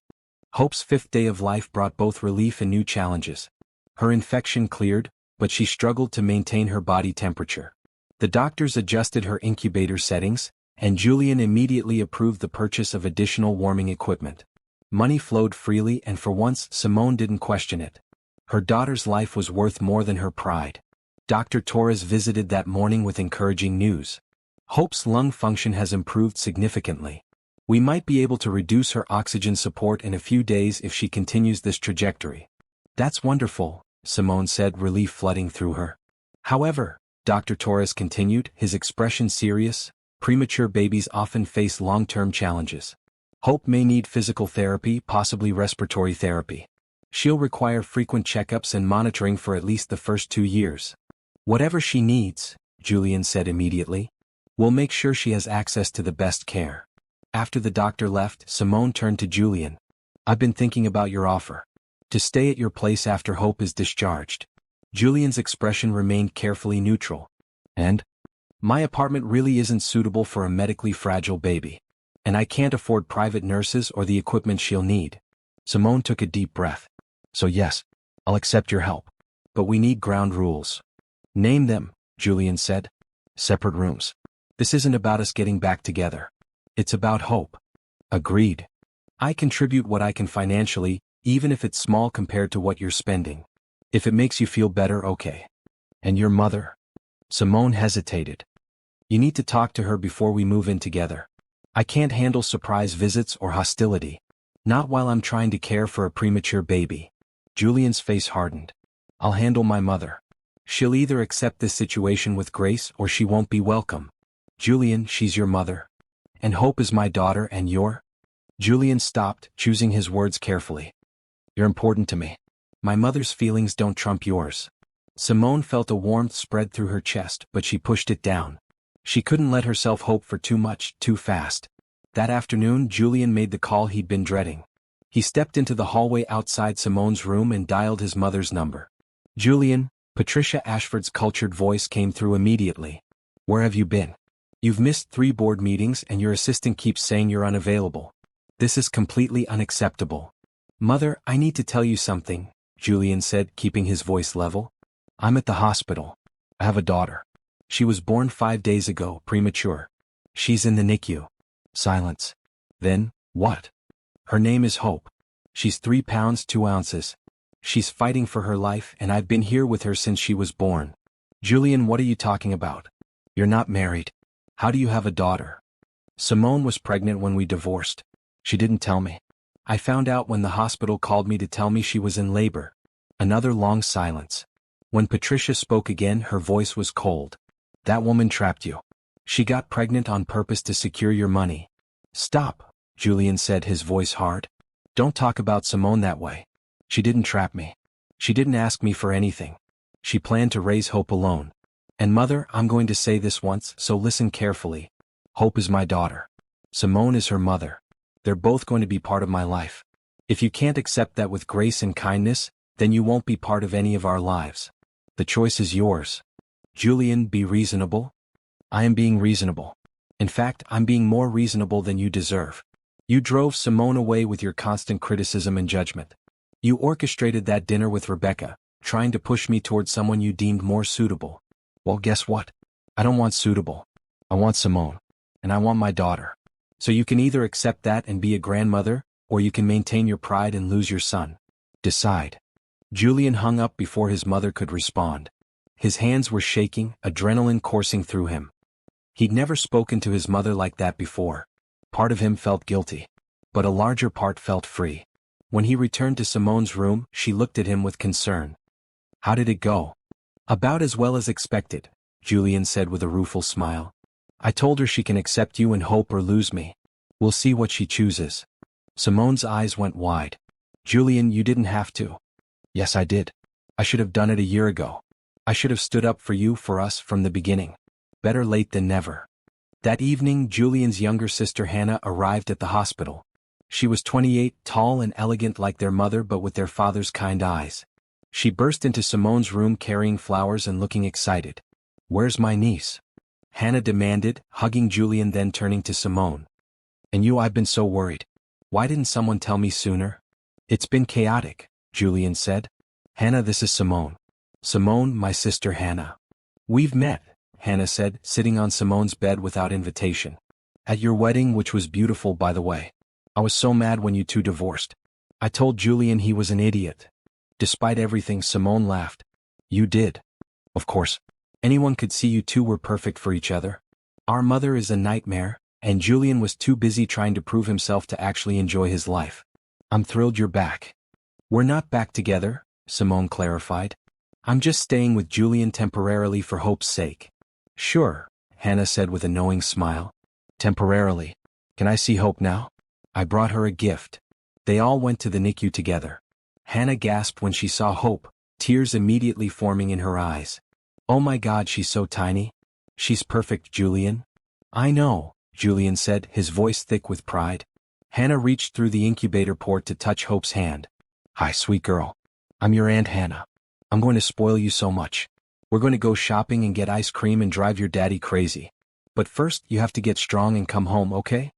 Hope's 5th day of life brought both relief and new challenges. Her infection cleared, but she struggled to maintain her body temperature. The doctors adjusted her incubator settings, and Julian immediately approved the purchase of additional warming equipment. Money flowed freely, and for once Simone didn't question it. Her daughter's life was worth more than her pride. Dr. Torres visited that morning with encouraging news. Hope's lung function has improved significantly. We might be able to reduce her oxygen support in a few days if she continues this trajectory. That's wonderful, Simone said, relief flooding through her. However, Dr. Torres continued, his expression serious, premature babies often face long-term challenges. Hope may need physical therapy, possibly respiratory therapy. She'll require frequent checkups and monitoring for at least the first 2 years. Whatever she needs, Julian said immediately. We'll make sure she has access to the best care. After the doctor left, Simone turned to Julian. I've been thinking about your offer. To stay at your place after Hope is discharged. Julian's expression remained carefully neutral. And? My apartment really isn't suitable for a medically fragile baby. And I can't afford private nurses or the equipment she'll need. Simone took a deep breath. So yes, I'll accept your help. But we need ground rules. Name them, Julian said. Separate rooms. This isn't about us getting back together. It's about Hope. Agreed. I contribute what I can financially, even if it's small compared to what you're spending. If it makes you feel better, okay. And your mother? Simone hesitated. You need to talk to her before we move in together. I can't handle surprise visits or hostility. Not while I'm trying to care for a premature baby. Julian's face hardened. I'll handle my mother. She'll either accept this situation with grace or she won't be welcome. Julian, she's your mother. And Hope is my daughter and your? Julian stopped, choosing his words carefully. You're important to me. My mother's feelings don't trump yours. Simone felt a warmth spread through her chest, but she pushed it down. She couldn't let herself hope for too much, too fast. That afternoon, Julian made the call he'd been dreading. He stepped into the hallway outside Simone's room and dialed his mother's number. Julian, Patricia Ashford's cultured voice came through immediately. Where have you been? You've missed 3 board meetings and your assistant keeps saying you're unavailable. This is completely unacceptable. Mother, I need to tell you something, Julian said, keeping his voice level. I'm at the hospital. I have a daughter. She was born 5 days ago, premature. She's in the NICU. Silence. Then, what? Her name is Hope. She's 3 pounds 2 ounces. She's fighting for her life and I've been here with her since she was born. Julian, what are you talking about? You're not married. How do you have a daughter? Simone was pregnant when we divorced. She didn't tell me. I found out when the hospital called me to tell me she was in labor. Another long silence. When Patricia spoke again, her voice was cold. That woman trapped you. She got pregnant on purpose to secure your money. Stop, Julian said, his voice hard. Don't talk about Simone that way. She didn't trap me. She didn't ask me for anything. She planned to raise Hope alone. And mother, I'm going to say this once, so listen carefully. Hope is my daughter. Simone is her mother. They're both going to be part of my life. If you can't accept that with grace and kindness, then you won't be part of any of our lives. The choice is yours. Julian, be reasonable. I am being reasonable. In fact, I'm being more reasonable than you deserve. You drove Simone away with your constant criticism and judgment. You orchestrated that dinner with Rebecca, trying to push me towards someone you deemed more suitable. Well, guess what? I don't want suitable. I want Simone. And I want my daughter. So you can either accept that and be a grandmother, or you can maintain your pride and lose your son. Decide. Julian hung up before his mother could respond. His hands were shaking, adrenaline coursing through him. He'd never spoken to his mother like that before. Part of him felt guilty. But a larger part felt free. When he returned to Simone's room, she looked at him with concern. "How did it go?" "About as well as expected," Julian said with a rueful smile. "I told her she can accept you and Hope or lose me. We'll see what she chooses." Simone's eyes went wide. "Julian, you didn't have to." "Yes, I did. I should have done it a year ago. I should have stood up for you, for us, from the beginning. Better late than never." That evening, Julian's younger sister Hannah arrived at the hospital. She was 28, tall and elegant like their mother but with their father's kind eyes. She burst into Simone's room carrying flowers and looking excited. "Where's my niece?" Hannah demanded, hugging Julian then turning to Simone. "And you, I've been so worried. Why didn't someone tell me sooner?" "It's been chaotic," Julian said. "Hannah, this is Simone." "Simone, my sister Hannah." "We've met," Hannah said, sitting on Simone's bed without invitation. "At your wedding, which was beautiful by the way. I was so mad when you two divorced. I told Julian he was an idiot." Despite everything, Simone laughed. "You did. Of course. Anyone could see you two were perfect for each other. Our mother is a nightmare, and Julian was too busy trying to prove himself to actually enjoy his life. I'm thrilled you're back." "We're not back together," Simone clarified. "I'm just staying with Julian temporarily for Hope's sake." "Sure," Hannah said with a knowing smile. "Temporarily. Can I see Hope now? I brought her a gift." They all went to the NICU together. Hannah gasped when she saw Hope, tears immediately forming in her eyes. "Oh my God, she's so tiny. She's perfect, Julian." "I know," Julian said, his voice thick with pride. Hannah reached through the incubator port to touch Hope's hand. "Hi, sweet girl. I'm your Aunt Hannah. I'm going to spoil you so much. We're going to go shopping and get ice cream and drive your daddy crazy. But first, you have to get strong and come home, okay?"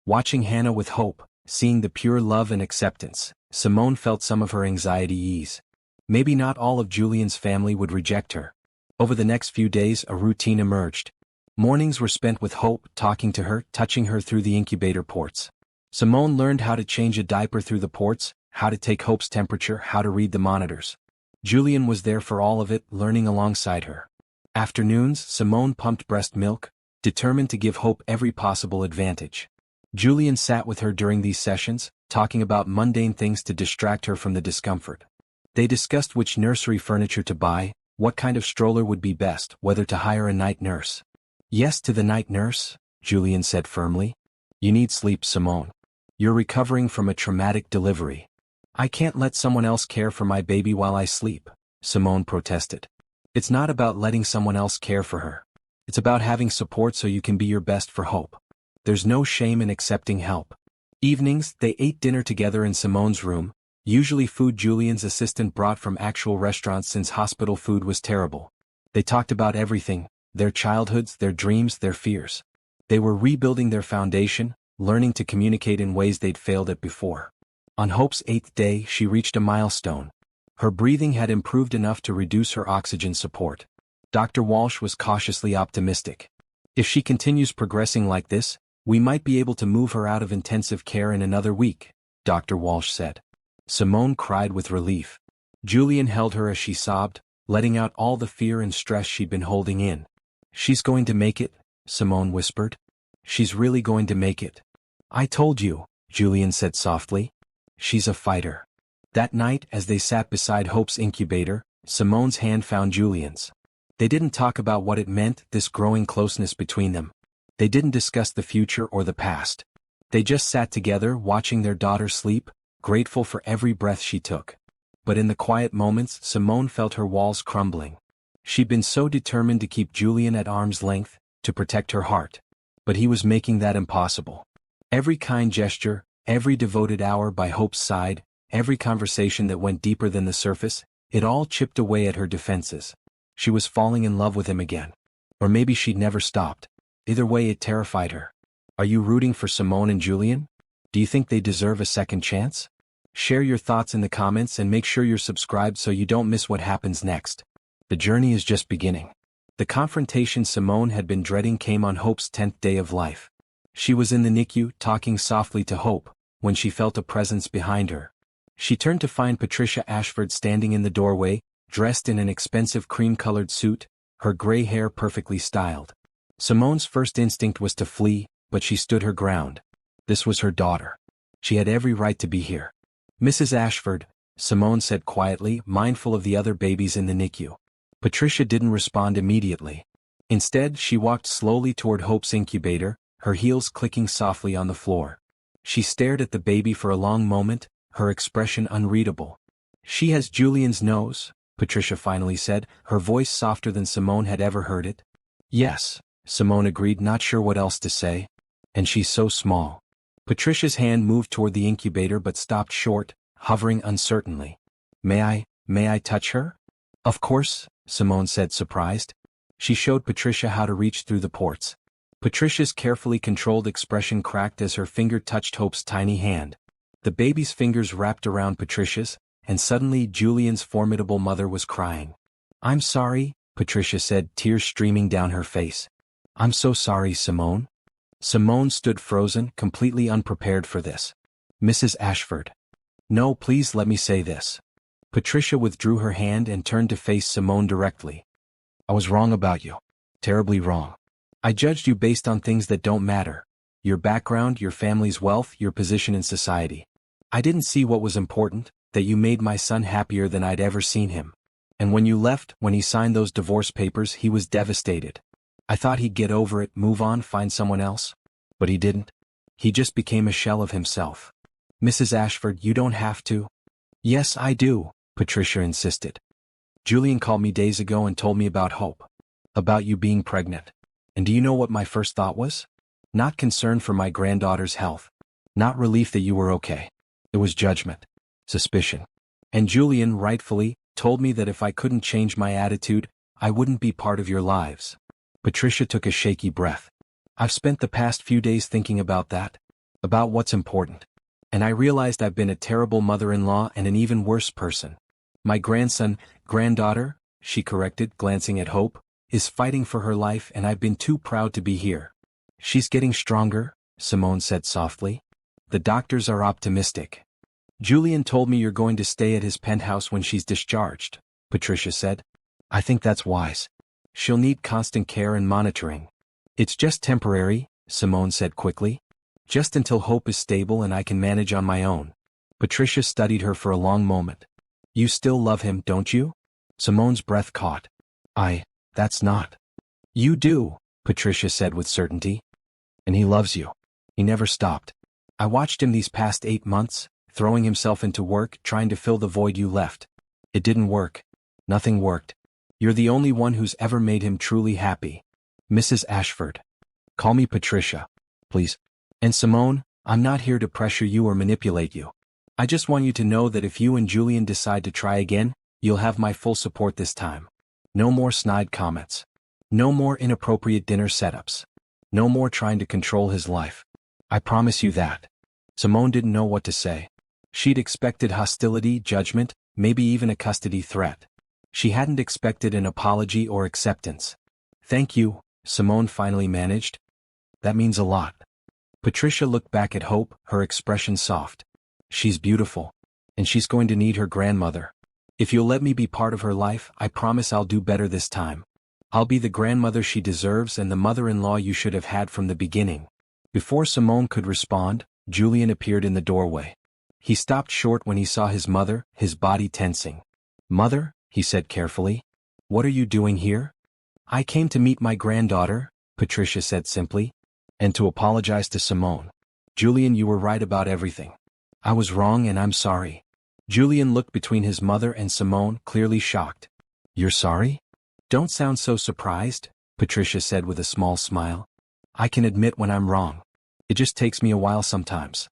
Watching Hannah with Hope, seeing the pure love and acceptance, Simone felt some of her anxiety ease. Maybe not all of Julian's family would reject her. Over the next few days, a routine emerged. Mornings were spent with Hope, talking to her, touching her through the incubator ports. Simone learned how to change a diaper through the ports, how to take Hope's temperature, how to read the monitors. Julian was there for all of it, learning alongside her. Afternoons, Simone pumped breast milk, determined to give Hope every possible advantage. Julian sat with her during these sessions, talking about mundane things to distract her from the discomfort. They discussed which nursery furniture to buy, what kind of stroller would be best, whether to hire a night nurse. "Yes to the night nurse," Julian said firmly. "You need sleep, Simone. You're recovering from a traumatic delivery." "I can't let someone else care for my baby while I sleep," Simone protested. "It's not about letting someone else care for her. It's about having support so you can be your best for Hope. There's no shame in accepting help." Evenings, they ate dinner together in Simone's room, usually food Julian's assistant brought from actual restaurants since hospital food was terrible. They talked about everything, their childhoods, their dreams, their fears. They were rebuilding their foundation, learning to communicate in ways they'd failed at before. On Hope's 8th day, she reached a milestone. Her breathing had improved enough to reduce her oxygen support. Dr. Walsh was cautiously optimistic. "If she continues progressing like this, we might be able to move her out of intensive care in another week," Dr. Walsh said. Simone cried with relief. Julian held her as she sobbed, letting out all the fear and stress she'd been holding in. "She's going to make it," Simone whispered. "She's really going to make it." "I told you," Julian said softly. "She's a fighter." That night, as they sat beside Hope's incubator, Simone's hand found Julian's. They didn't talk about what it meant, this growing closeness between them. They didn't discuss the future or the past. They just sat together, watching their daughter sleep, grateful for every breath she took. But in the quiet moments, Simone felt her walls crumbling. She'd been so determined to keep Julian at arm's length, to protect her heart. But he was making that impossible. Every kind gesture, every devoted hour by Hope's side, every conversation that went deeper than the surface, it all chipped away at her defenses. She was falling in love with him again. Or maybe she'd never stopped. Either way, it terrified her. Are you rooting for Simone and Julian? Do you think they deserve a second chance? Share your thoughts in the comments and make sure you're subscribed so you don't miss what happens next. The journey is just beginning. The confrontation Simone had been dreading came on Hope's 10th day of life. She was in the NICU, talking softly to Hope, when she felt a presence behind her. She turned to find Patricia Ashford standing in the doorway, dressed in an expensive cream-colored suit, her gray hair perfectly styled. Simone's first instinct was to flee, but she stood her ground. This was her daughter. She had every right to be here. Mrs. Ashford, Simone said quietly, mindful of the other babies in the NICU. Patricia didn't respond immediately. Instead, she walked slowly toward Hope's incubator, her heels clicking softly on the floor. She stared at the baby for a long moment, her expression unreadable. "She has Julian's nose," Patricia finally said, her voice softer than Simone had ever heard it. "Yes," Simone agreed, not sure what else to say. "And she's so small." Patricia's hand moved toward the incubator but stopped short, hovering uncertainly. May I touch her?" "Of course," Simone said, surprised. She showed Patricia how to reach through the ports. Patricia's carefully controlled expression cracked as her finger touched Hope's tiny hand. The baby's fingers wrapped around Patricia's, and suddenly Julian's formidable mother was crying. "I'm sorry," Patricia said, tears streaming down her face. "I'm so sorry, Simone." Simone stood frozen, completely unprepared for this. "Mrs. Ashford." "No, please let me say this." Patricia withdrew her hand and turned to face Simone directly. "I was wrong about you. Terribly wrong. I judged you based on things that don't matter. Your background, your family's wealth, your position in society. I didn't see what was important, that you made my son happier than I'd ever seen him. And when you left, when he signed those divorce papers, he was devastated. I thought he'd get over it, move on, find someone else. But he didn't. He just became a shell of himself. Mrs. Ashford, you don't have to." "Yes, I do," Patricia insisted. "Julian called me days ago and told me about Hope. About you being pregnant. And do you know what my first thought was? Not concern for my granddaughter's health. Not relief that you were okay. It was judgment. Suspicion. And Julian, rightfully, told me that if I couldn't change my attitude, I wouldn't be part of your lives." Patricia took a shaky breath. "I've spent the past few days thinking about that. About what's important. And I realized I've been a terrible mother-in-law and an even worse person. My granddaughter, she corrected, glancing at Hope, is fighting for her life and I've been too proud to be here." "She's getting stronger," Simone said softly. "The doctors are optimistic." "Julian told me you're going to stay at his penthouse when she's discharged," Patricia said. "I think that's wise. She'll need constant care and monitoring." "It's just temporary," Simone said quickly. "Just until Hope is stable and I can manage on my own." Patricia studied her for a long moment. "You still love him, don't you?" Simone's breath caught. That's not." "You do," Patricia said with certainty. "And he loves you. He never stopped. I watched him these past 8 months, throwing himself into work, trying to fill the void you left. It didn't work. Nothing worked. You're the only one who's ever made him truly happy. Mrs. Ashford. Call me Patricia, please. And Simone, I'm not here to pressure you or manipulate you. I just want you to know that if you and Julian decide to try again, you'll have my full support this time. No more snide comments. No more inappropriate dinner setups. No more trying to control his life. I promise you that." Simone didn't know what to say. She'd expected hostility, judgment, maybe even a custody threat. She hadn't expected an apology or acceptance. "Thank you," Simone finally managed. "That means a lot." Patricia looked back at Hope, her expression soft. "She's beautiful. And she's going to need her grandmother. If you'll let me be part of her life, I promise I'll do better this time. I'll be the grandmother she deserves and the mother-in-law you should have had from the beginning." Before Simone could respond, Julian appeared in the doorway. He stopped short when he saw his mother, his body tensing. "Mother," he said carefully, "what are you doing here?" "I came to meet my granddaughter," Patricia said simply, "and to apologize to Simone. Julian, you were right about everything. I was wrong and I'm sorry." Julian looked between his mother and Simone, clearly shocked. "You're sorry?" "Don't sound so surprised," Patricia said with a small smile. "I can admit when I'm wrong. It just takes me a while sometimes."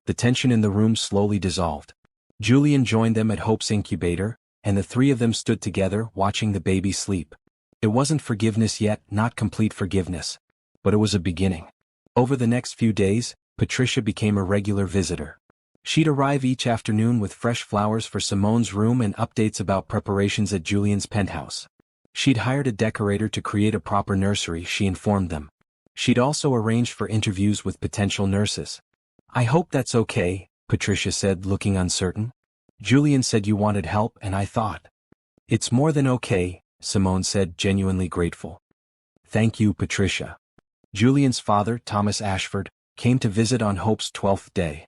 The tension in the room slowly dissolved. Julian joined them at Hope's incubator, and the three of them stood together, watching the baby sleep. It wasn't forgiveness yet, not complete forgiveness. But it was a beginning. Over the next few days, Patricia became a regular visitor. She'd arrive each afternoon with fresh flowers for Simone's room and updates about preparations at Julian's penthouse. She'd hired a decorator to create a proper nursery, she informed them. She'd also arranged for interviews with potential nurses. "I hope that's okay," Patricia said, looking uncertain. "Julian said you wanted help and I thought." "It's more than okay," Simone said, genuinely grateful. "Thank you, Patricia." Julian's father, Thomas Ashford, came to visit on Hope's 12th day.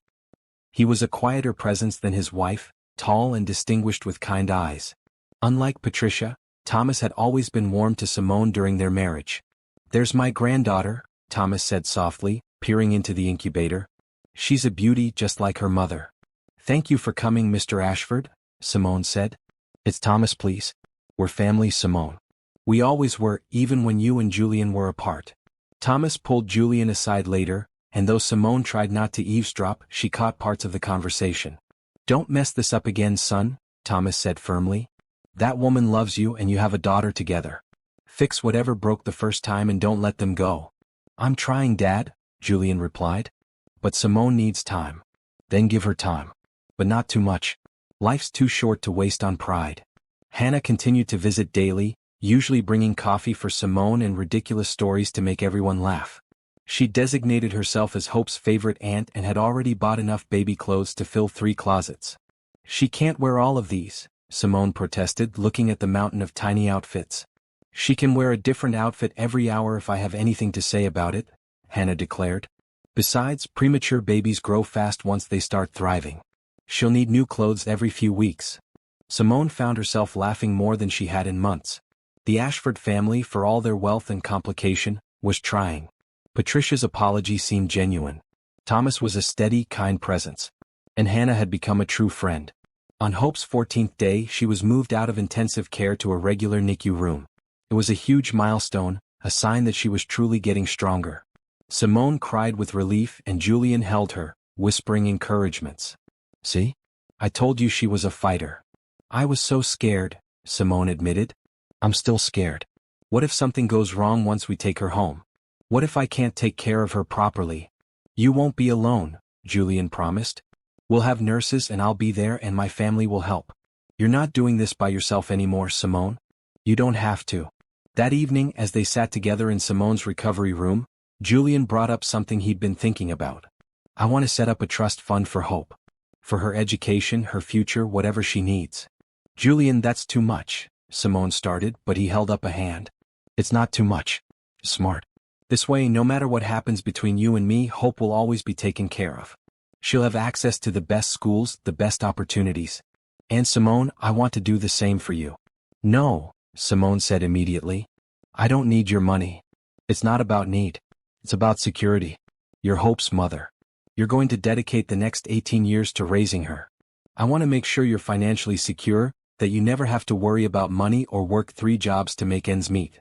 He was a quieter presence than his wife, tall and distinguished with kind eyes. Unlike Patricia, Thomas had always been warm to Simone during their marriage. "There's my granddaughter," Thomas said softly, peering into the incubator. "She's a beauty just like her mother." "Thank you for coming, Mr. Ashford," Simone said. "It's Thomas, please. We're family, Simone. We always were, even when you and Julian were apart." Thomas pulled Julian aside later, and though Simone tried not to eavesdrop, she caught parts of the conversation. "Don't mess this up again, son," Thomas said firmly. "That woman loves you and you have a daughter together. Fix whatever broke the first time and don't let them go." "I'm trying, Dad," Julian replied. "But Simone needs time." "Then give her time. But not too much. Life's too short to waste on pride." Hannah continued to visit daily, usually bringing coffee for Simone and ridiculous stories to make everyone laugh. She designated herself as Hope's favorite aunt and had already bought enough baby clothes to fill 3 closets. "She can't wear all of these," Simone protested, looking at the mountain of tiny outfits. "She can wear a different outfit every hour if I have anything to say about it," Hannah declared. "Besides, premature babies grow fast once they start thriving. She'll need new clothes every few weeks." Simone found herself laughing more than she had in months. The Ashford family, for all their wealth and complication, was trying. Patricia's apology seemed genuine. Thomas was a steady, kind presence. And Hannah had become a true friend. On Hope's 14th day, she was moved out of intensive care to a regular NICU room. It was a huge milestone, a sign that she was truly getting stronger. Simone cried with relief and Julian held her, whispering encouragements. "See? I told you she was a fighter." "I was so scared," Simone admitted. "I'm still scared. What if something goes wrong once we take her home? What if I can't take care of her properly?" "You won't be alone," Julian promised. "We'll have nurses and I'll be there and my family will help. You're not doing this by yourself anymore, Simone. You don't have to." That evening, as they sat together in Simone's recovery room, Julian brought up something he'd been thinking about. "I want to set up a trust fund for Hope. For her education, her future, whatever she needs." "Julian, that's too much," Simone started, but he held up a hand. "It's not too much. Smart. This way, no matter what happens between you and me, Hope will always be taken care of. She'll have access to the best schools, the best opportunities. And Simone, I want to do the same for you." "No," Simone said immediately. "I don't need your money. It's not about need. It's about security. You're Hope's mother. You're going to dedicate the next 18 years to raising her. I want to make sure you're financially secure, that you never have to worry about money or work 3 jobs to make ends meet."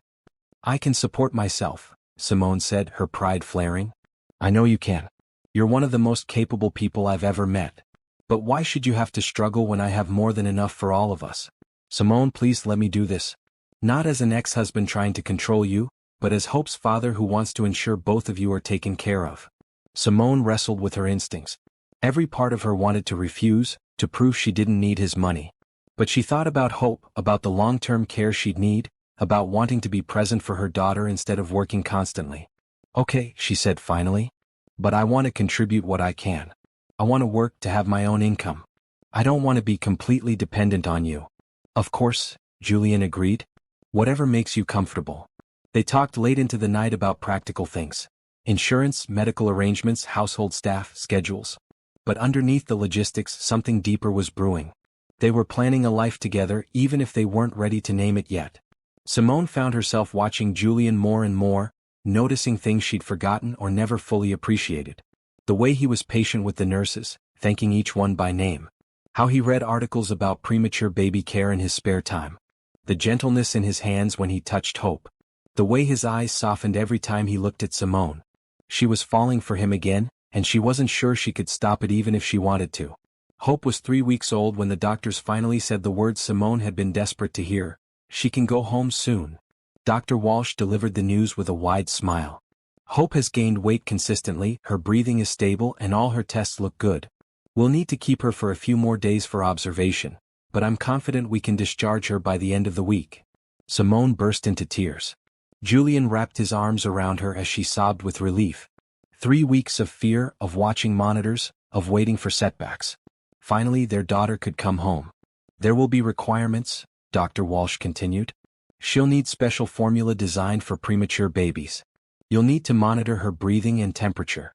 "I can support myself," Simone said, her pride flaring. "I know you can. You're one of the most capable people I've ever met. But why should you have to struggle when I have more than enough for all of us? Simone, please let me do this. Not as an ex-husband trying to control you, but as Hope's father who wants to ensure both of you are taken care of." Simone wrestled with her instincts. Every part of her wanted to refuse, to prove she didn't need his money. But she thought about Hope, about the long-term care she'd need, about wanting to be present for her daughter instead of working constantly. "Okay," she said finally. "But I want to contribute what I can. I want to work to have my own income. I don't want to be completely dependent on you." "Of course," Julian agreed. "Whatever makes you comfortable." They talked late into the night about practical things. Insurance, medical arrangements, household staff, schedules. But underneath the logistics, something deeper was brewing. They were planning a life together even if they weren't ready to name it yet. Simone found herself watching Julian more and more, noticing things she'd forgotten or never fully appreciated. The way he was patient with the nurses, thanking each one by name. How he read articles about premature baby care in his spare time. The gentleness in his hands when he touched Hope. The way his eyes softened every time he looked at Simone. She was falling for him again, and she wasn't sure she could stop it even if she wanted to. Hope was 3 weeks old when the doctors finally said the words Simone had been desperate to hear. "She can go home soon." Dr. Walsh delivered the news with a wide smile. "Hope has gained weight consistently, her breathing is stable and all her tests look good. We'll need to keep her for a few more days for observation, but I'm confident we can discharge her by the end of the week." Simone burst into tears. Julian wrapped his arms around her as she sobbed with relief. 3 weeks of fear, of watching monitors, of waiting for setbacks. Finally their daughter could come home. "There will be requirements," Dr. Walsh continued. "She'll need special formula designed for premature babies. You'll need to monitor her breathing and temperature.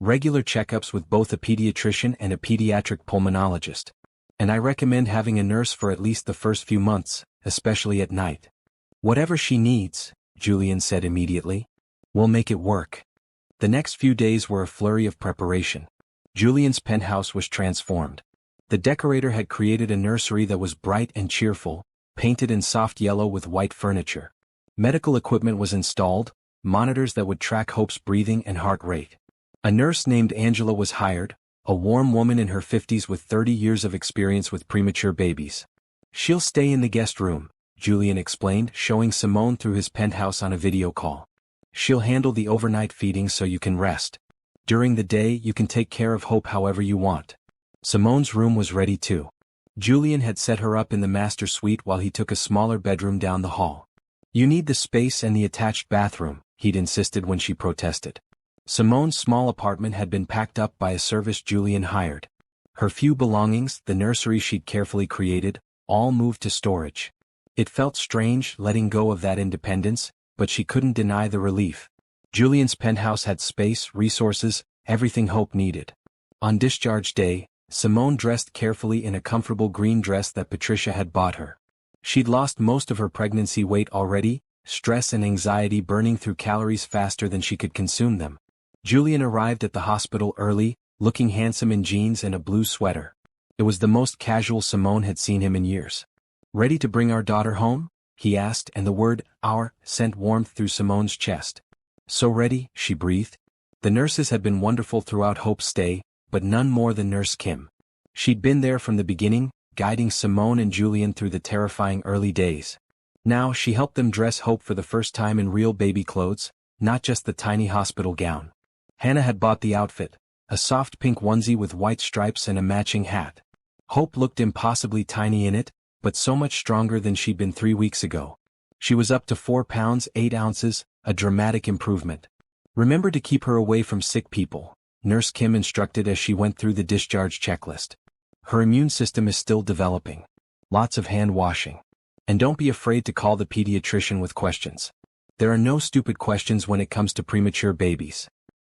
Regular checkups with both a pediatrician and a pediatric pulmonologist. And I recommend having a nurse for at least the first few months, especially at night. Whatever she needs, Julian said immediately. We'll make it work. The next few days were a flurry of preparation. Julian's penthouse was transformed. The decorator had created a nursery that was bright and cheerful, painted in soft yellow with white furniture. Medical equipment was installed, monitors that would track Hope's breathing and heart rate. A nurse named Angela was hired, a warm woman in her 50s with 30 years of experience with premature babies. She'll stay in the guest room, Julian explained, showing Simone through his penthouse on a video call. She'll handle the overnight feeding so you can rest. During the day you can take care of Hope however you want. Simone's room was ready too. Julian had set her up in the master suite while he took a smaller bedroom down the hall. You need the space and the attached bathroom, he'd insisted when she protested. Simone's small apartment had been packed up by a service Julian hired. Her few belongings, the nursery she'd carefully created, all moved to storage. It felt strange letting go of that independence, but she couldn't deny the relief. Julian's penthouse had space, resources, everything Hope needed. On discharge day, Simone dressed carefully in a comfortable green dress that Patricia had bought her. She'd lost most of her pregnancy weight already, stress and anxiety burning through calories faster than she could consume them. Julian arrived at the hospital early, looking handsome in jeans and a blue sweater. It was the most casual Simone had seen him in years. "Ready to bring our daughter home?" he asked, and the word "our" sent warmth through Simone's chest. "So ready," she breathed. The nurses had been wonderful throughout Hope's stay, but none more than Nurse Kim. She'd been there from the beginning, guiding Simone and Julian through the terrifying early days. Now she helped them dress Hope for the first time in real baby clothes, not just the tiny hospital gown. Hannah had bought the outfit, a soft pink onesie with white stripes and a matching hat. Hope looked impossibly tiny in it, but so much stronger than she'd been 3 weeks ago. She was up to 4 pounds 8 ounces, a dramatic improvement. "Remember to keep her away from sick people," Nurse Kim instructed as she went through the discharge checklist. "Her immune system is still developing. Lots of hand washing. And don't be afraid to call the pediatrician with questions. There are no stupid questions when it comes to premature babies."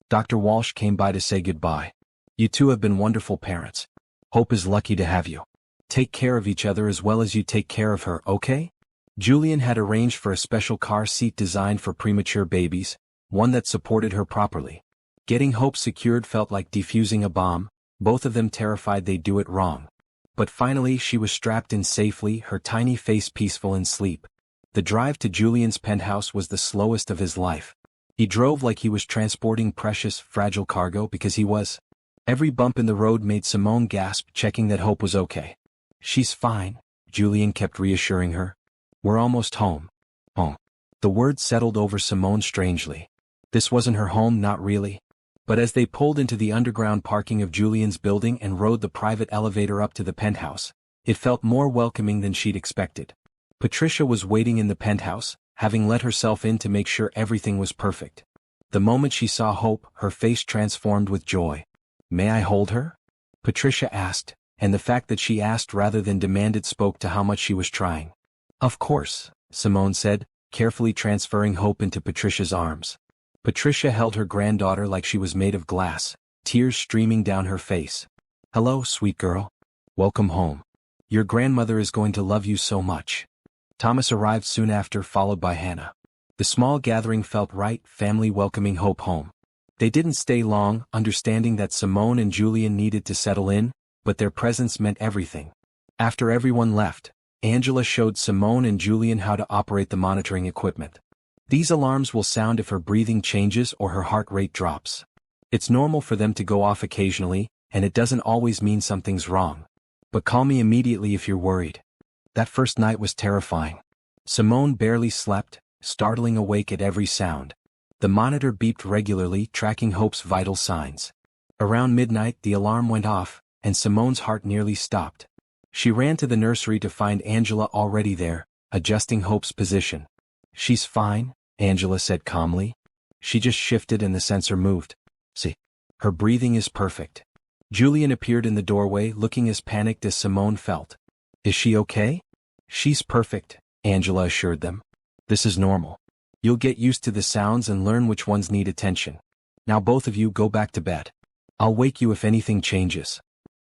Dr. Walsh came by to say goodbye. "You two have been wonderful parents. Hope is lucky to have you. Take care of each other as well as you take care of her, okay?" Julian had arranged for a special car seat designed for premature babies, one that supported her properly. Getting Hope secured felt like defusing a bomb, both of them terrified they'd do it wrong. But finally she was strapped in safely, her tiny face peaceful in sleep. The drive to Julian's penthouse was the slowest of his life. He drove like he was transporting precious, fragile cargo because he was. Every bump in the road made Simone gasp, checking that Hope was okay. "She's fine," Julian kept reassuring her. "We're almost home." Home. The word settled over Simone strangely. This wasn't her home, not really. But as they pulled into the underground parking of Julian's building and rode the private elevator up to the penthouse, it felt more welcoming than she'd expected. Patricia was waiting in the penthouse, having let herself in to make sure everything was perfect. The moment she saw Hope, her face transformed with joy. "May I hold her?" Patricia asked, and the fact that she asked rather than demanded spoke to how much she was trying. "Of course," Simone said, carefully transferring Hope into Patricia's arms. Patricia held her granddaughter like she was made of glass, tears streaming down her face. "Hello, sweet girl. Welcome home. Your grandmother is going to love you so much." Thomas arrived soon after, followed by Hannah. The small gathering felt right, family welcoming Hope home. They didn't stay long, understanding that Simone and Julian needed to settle in, but their presence meant everything. After everyone left, Angela showed Simone and Julian how to operate the monitoring equipment. "These alarms will sound if her breathing changes or her heart rate drops. It's normal for them to go off occasionally, and it doesn't always mean something's wrong. But call me immediately if you're worried." That first night was terrifying. Simone barely slept, startling awake at every sound. The monitor beeped regularly, tracking Hope's vital signs. Around midnight the alarm went off, and Simone's heart nearly stopped. She ran to the nursery to find Angela already there, adjusting Hope's position. "She's fine," Angela said calmly. "She just shifted and the sensor moved. See? Her breathing is perfect." Julian appeared in the doorway, looking as panicked as Simone felt. "Is she okay?" "She's perfect," Angela assured them. "This is normal. You'll get used to the sounds and learn which ones need attention. Now both of you go back to bed." I'll wake you if anything changes.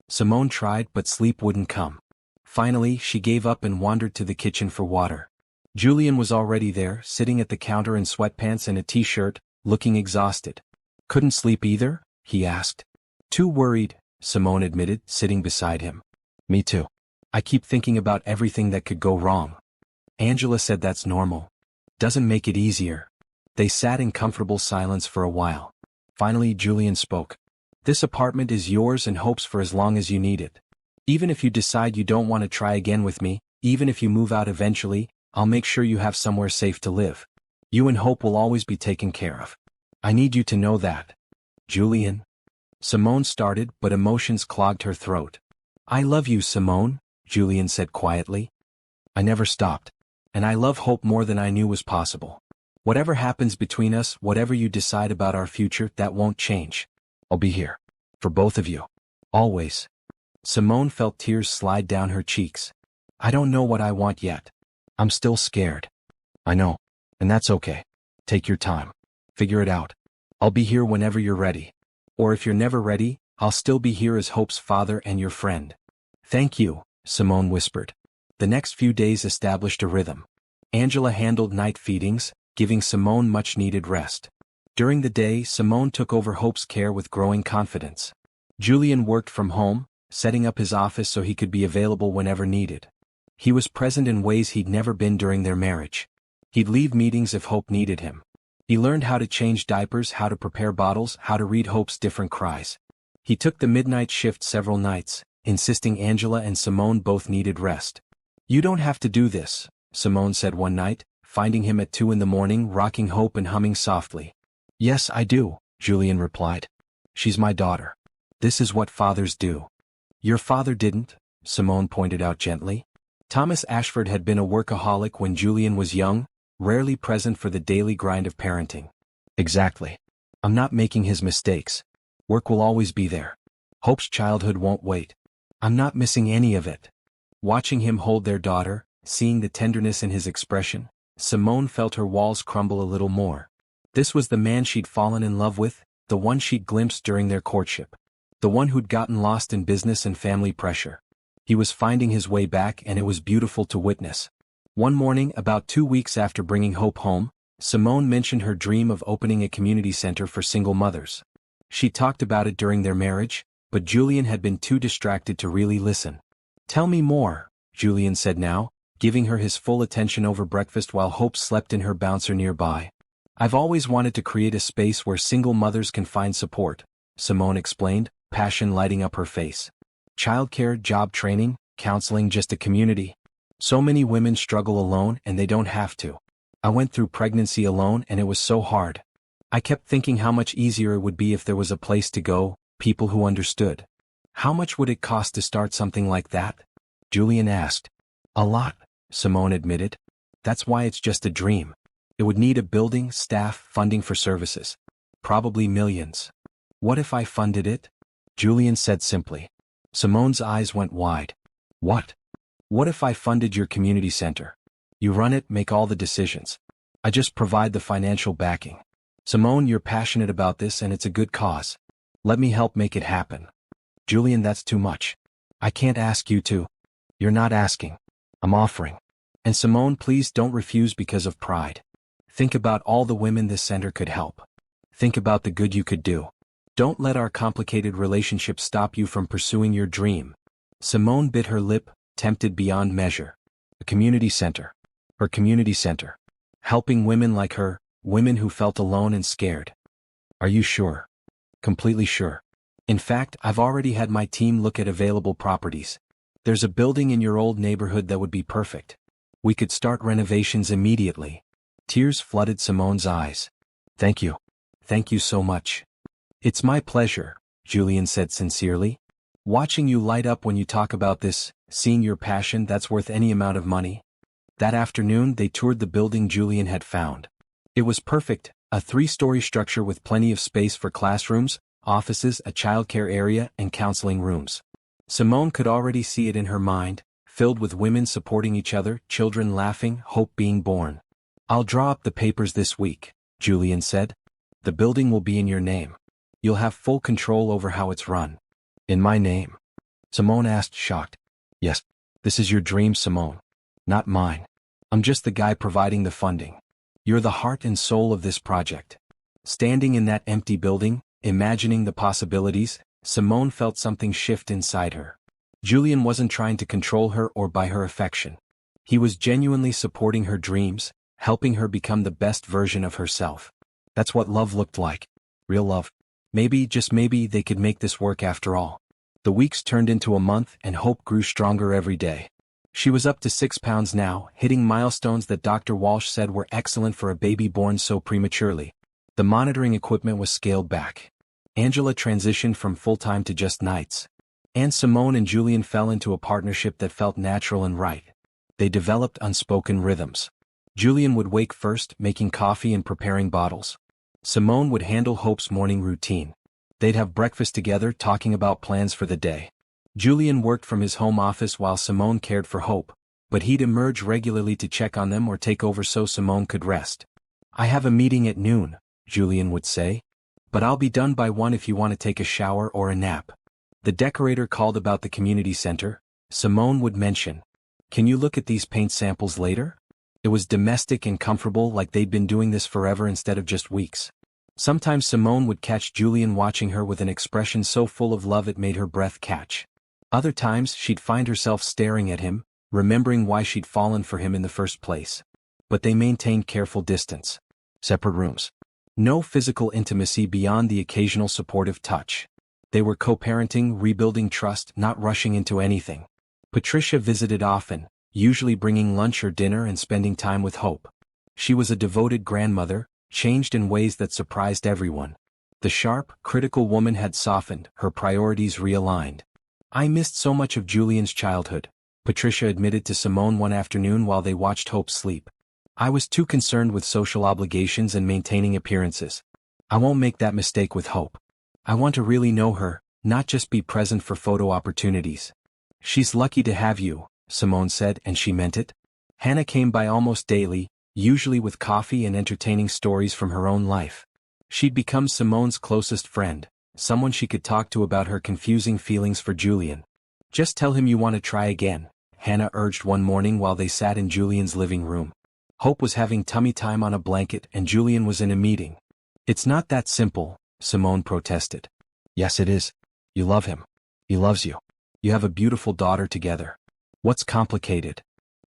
Simone tried, but sleep wouldn't come. Finally, she gave up and wandered to the kitchen for water. Julian was already there, sitting at the counter in sweatpants and a t-shirt, looking exhausted. Couldn't sleep either? He asked. Too worried, Simone admitted, sitting beside him. Me too. I keep thinking about everything that could go wrong. Angela said that's normal. Doesn't make it easier. They sat in comfortable silence for a while. Finally, Julian spoke. This apartment is yours and Hope's for as long as you need it. Even if you decide you don't want to try again with me, even if you move out eventually, I'll make sure you have somewhere safe to live. You and Hope will always be taken care of. I need you to know that. Julian? Simone started, but emotions clogged her throat. I love you, Simone, Julian said quietly. I never stopped. And I love Hope more than I knew was possible. Whatever happens between us, whatever you decide about our future, that won't change. I'll be here. For both of you. Always. Simone felt tears slide down her cheeks. I don't know what I want yet. I'm still scared. I know. And that's okay. Take your time. Figure it out. I'll be here whenever you're ready. Or if you're never ready, I'll still be here as Hope's father and your friend. Thank you, Simone whispered. The next few days established a rhythm. Angela handled night feedings, giving Simone much-needed rest. During the day, Simone took over Hope's care with growing confidence. Julian worked from home, setting up his office so he could be available whenever needed. He was present in ways he'd never been during their marriage. He'd leave meetings if Hope needed him. He learned how to change diapers, how to prepare bottles, how to read Hope's different cries. He took the midnight shift several nights, insisting Angela and Simone both needed rest. You don't have to do this, Simone said one night, finding him at 2 a.m, rocking Hope and humming softly. Yes, I do, Julian replied. She's my daughter. This is what fathers do. Your father didn't, Simone pointed out gently. Thomas Ashford had been a workaholic when Julian was young, rarely present for the daily grind of parenting. Exactly. I'm not making his mistakes. Work will always be there. Hope's childhood won't wait. I'm not missing any of it. Watching him hold their daughter, seeing the tenderness in his expression, Simone felt her walls crumble a little more. This was the man she'd fallen in love with, the one she'd glimpsed during their courtship. The one who'd gotten lost in business and family pressure. He was finding his way back and it was beautiful to witness. One morning, about 2 weeks after bringing Hope home, Simone mentioned her dream of opening a community center for single mothers. She talked about it during their marriage, but Julian had been too distracted to really listen. Tell me more, Julian said now, giving her his full attention over breakfast while Hope slept in her bouncer nearby. I've always wanted to create a space where single mothers can find support, Simone explained, passion lighting up her face. Childcare, job training, counseling, just a community. So many women struggle alone and they don't have to. I went through pregnancy alone and it was so hard. I kept thinking how much easier it would be if there was a place to go, people who understood. How much would it cost to start something like that? Julian asked. A lot, Simone admitted. That's why it's just a dream. It would need a building, staff, funding for services. Probably millions. What if I funded it? Julian said simply. Simone's eyes went wide. What? What if I funded your community center? You run it, make all the decisions. I just provide the financial backing. Simone, you're passionate about this and it's a good cause. Let me help make it happen. Julian, that's too much. I can't ask you to. You're not asking. I'm offering. And Simone, please don't refuse because of pride. Think about all the women this center could help. Think about the good you could do. Don't let our complicated relationship stop you from pursuing your dream. Simone bit her lip, tempted beyond measure. A community center. Her community center. Helping women like her, women who felt alone and scared. Are you sure? Completely sure. In fact, I've already had my team look at available properties. There's a building in your old neighborhood that would be perfect. We could start renovations immediately. Tears flooded Simone's eyes. Thank you. Thank you so much. It's my pleasure, Julian said sincerely. Watching you light up when you talk about this, seeing your passion, that's worth any amount of money. That afternoon they toured the building Julian had found. It was perfect, a 3-story structure with plenty of space for classrooms, offices, a childcare area, and counseling rooms. Simone could already see it in her mind, filled with women supporting each other, children laughing, hope being born. I'll draw up the papers this week, Julian said. The building will be in your name. You'll have full control over how it's run. In my name? Simone asked, shocked. Yes. This is your dream, Simone. Not mine. I'm just the guy providing the funding. You're the heart and soul of this project. Standing in that empty building, imagining the possibilities, Simone felt something shift inside her. Julian wasn't trying to control her or buy her affection. He was genuinely supporting her dreams, helping her become the best version of herself. That's what love looked like. Real love. Maybe, just maybe, they could make this work after all. The weeks turned into a month and hope grew stronger every day. She was up to 6 pounds now, hitting milestones that Dr. Walsh said were excellent for a baby born so prematurely. The monitoring equipment was scaled back. Angela transitioned from full-time to just nights. And Simone and Julian fell into a partnership that felt natural and right. They developed unspoken rhythms. Julian would wake first, making coffee and preparing bottles. Simone would handle Hope's morning routine. They'd have breakfast together, talking about plans for the day. Julian worked from his home office while Simone cared for Hope, but he'd emerge regularly to check on them or take over so Simone could rest. I have a meeting at noon, Julian would say. But I'll be done by 1 if you want to take a shower or a nap. The decorator called about the community center. Simone would mention, can you look at these paint samples later? It was domestic and comfortable, like they'd been doing this forever instead of just weeks. Sometimes Simone would catch Julian watching her with an expression so full of love it made her breath catch. Other times she'd find herself staring at him, remembering why she'd fallen for him in the first place. But they maintained careful distance. Separate rooms. No physical intimacy beyond the occasional supportive touch. They were co-parenting, rebuilding trust, not rushing into anything. Patricia visited often, usually bringing lunch or dinner and spending time with Hope. She was a devoted grandmother, changed in ways that surprised everyone. The sharp, critical woman had softened, her priorities realigned. I missed so much of Julian's childhood, Patricia admitted to Simone one afternoon while they watched Hope sleep. I was too concerned with social obligations and maintaining appearances. I won't make that mistake with Hope. I want to really know her, not just be present for photo opportunities. She's lucky to have you, Simone said, and she meant it. Hannah came by almost daily, usually with coffee and entertaining stories from her own life. She'd become Simone's closest friend, someone she could talk to about her confusing feelings for Julian. Just tell him you want to try again, Hannah urged one morning while they sat in Julian's living room. Hope was having tummy time on a blanket and Julian was in a meeting. It's not that simple, Simone protested. Yes it is. You love him. He loves you. You have a beautiful daughter together. What's complicated?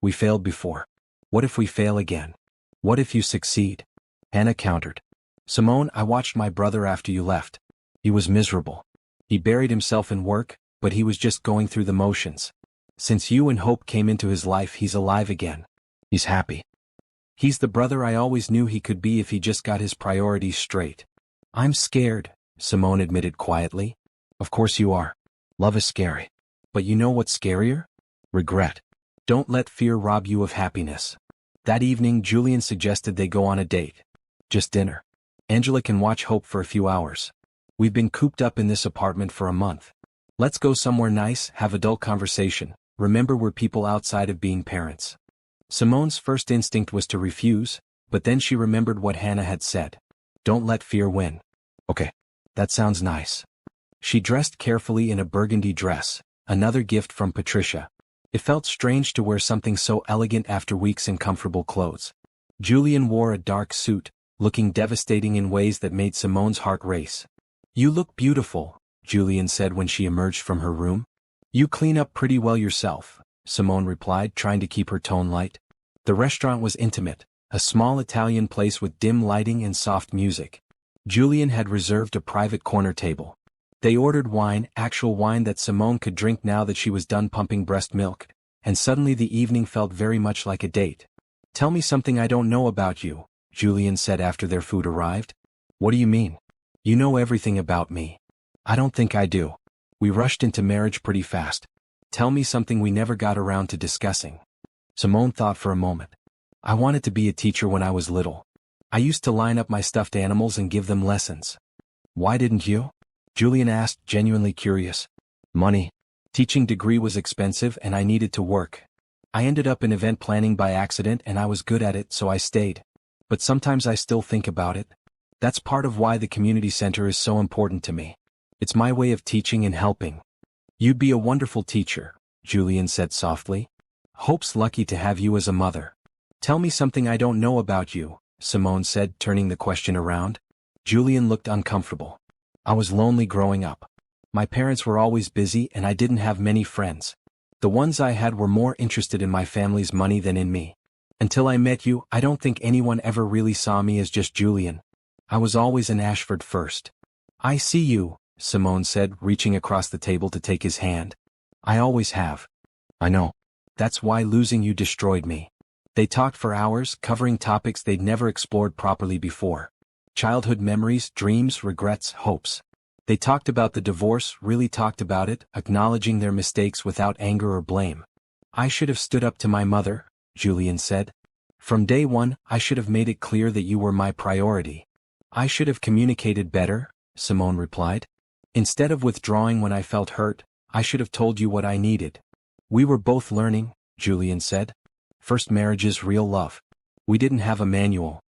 We failed before. What if we fail again? What if you succeed? Hannah countered. Simone, I watched my brother after you left. He was miserable. He buried himself in work, but he was just going through the motions. Since you and Hope came into his life, he's alive again. He's happy. He's the brother I always knew he could be if he just got his priorities straight. I'm scared, Simone admitted quietly. Of course you are. Love is scary. But you know what's scarier? Regret. Don't let fear rob you of happiness. That evening, Julian suggested they go on a date. Just dinner. Angela can watch Hope for a few hours. We've been cooped up in this apartment for a month. Let's go somewhere nice, have adult conversation. Remember, we're people outside of being parents. Simone's first instinct was to refuse, but then she remembered what Hannah had said. Don't let fear win. Okay. That sounds nice. She dressed carefully in a burgundy dress, another gift from Patricia. It felt strange to wear something so elegant after weeks in comfortable clothes. Julian wore a dark suit, looking devastating in ways that made Simone's heart race. You look beautiful, Julian said when she emerged from her room. You clean up pretty well yourself, Simone replied, trying to keep her tone light. The restaurant was intimate, a small Italian place with dim lighting and soft music. Julian had reserved a private corner table. They ordered wine, actual wine that Simone could drink now that she was done pumping breast milk, and suddenly the evening felt very much like a date. Tell me something I don't know about you, Julian said after their food arrived. What do you mean? You know everything about me. I don't think I do. We rushed into marriage pretty fast. Tell me something we never got around to discussing. Simone thought for a moment. I wanted to be a teacher when I was little. I used to line up my stuffed animals and give them lessons. Why didn't you? Julian asked, genuinely curious. Money. Teaching degree was expensive and I needed to work. I ended up in event planning by accident and I was good at it, so I stayed. But sometimes I still think about it. That's part of why the community center is so important to me. It's my way of teaching and helping. You'd be a wonderful teacher, Julian said softly. Hope's lucky to have you as a mother. Tell me something I don't know about you, Simone said, turning the question around. Julian looked uncomfortable. I was lonely growing up. My parents were always busy and I didn't have many friends. The ones I had were more interested in my family's money than in me. Until I met you, I don't think anyone ever really saw me as just Julian. I was always an Ashford first. I see you, Simone said, reaching across the table to take his hand. I always have. I know. That's why losing you destroyed me. They talked for hours, covering topics they'd never explored properly before. Childhood memories, dreams, regrets, hopes. They talked about the divorce, really talked about it, acknowledging their mistakes without anger or blame. I should have stood up to my mother, Julian said. From day one, I should have made it clear that you were my priority. I should have communicated better, Simone replied. Instead of withdrawing when I felt hurt, I should have told you what I needed. We were both learning, Julian said. First marriage is real love. We didn't have a manual.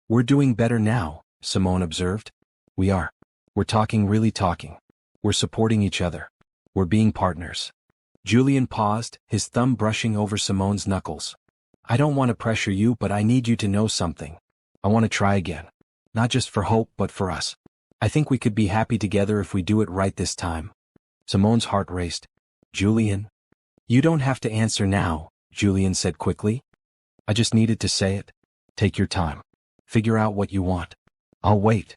We're doing better now, Simone observed. We are. We're talking, really talking. We're supporting each other. We're being partners. Julian paused, his thumb brushing over Simone's knuckles. I don't want to pressure you, but I need you to know something. I want to try again. Not just for Hope, but for us. I think we could be happy together if we do it right this time. Simone's heart raced. Julian? You don't have to answer now, Julian said quickly. I just needed to say it. Take your time. Figure out what you want. I'll wait.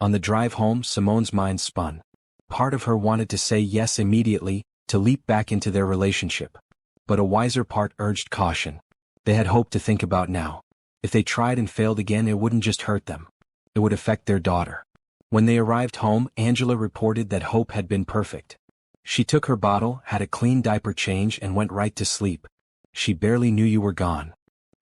On the drive home, Simone's mind spun. Part of her wanted to say yes immediately, to leap back into their relationship. But a wiser part urged caution. They had Hope to think about now. If they tried and failed again, it wouldn't just hurt them. It would affect their daughter. When they arrived home, Angela reported that Hope had been perfect. She took her bottle, had a clean diaper change and went right to sleep. She barely knew you were gone.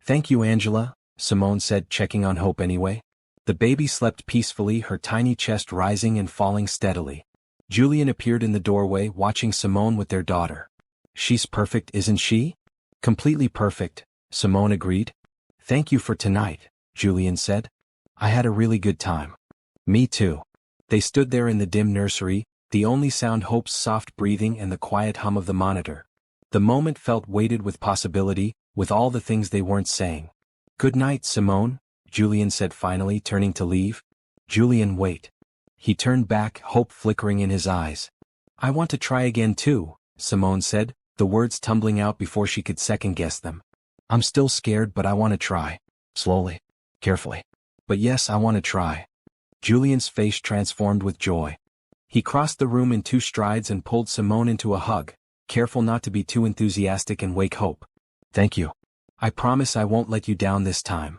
Thank you, Angela, Simone said, checking on Hope anyway. The baby slept peacefully, her tiny chest rising and falling steadily. Julian appeared in the doorway, watching Simone with their daughter. She's perfect, isn't she? Completely perfect, Simone agreed. Thank you for tonight, Julian said. I had a really good time. Me too. They stood there in the dim nursery, the only sound Hope's soft breathing and the quiet hum of the monitor. The moment felt weighted with possibility, with all the things they weren't saying. Good night, Simone, Julian said finally, turning to leave. Julian, wait. He turned back, hope flickering in his eyes. I want to try again too, Simone said, the words tumbling out before she could second-guess them. I'm still scared, but I want to try. Slowly. Carefully. But yes, I want to try. Julian's face transformed with joy. He crossed the room in 2 strides and pulled Simone into a hug, careful not to be too enthusiastic and wake Hope. Thank you. I promise I won't let you down this time.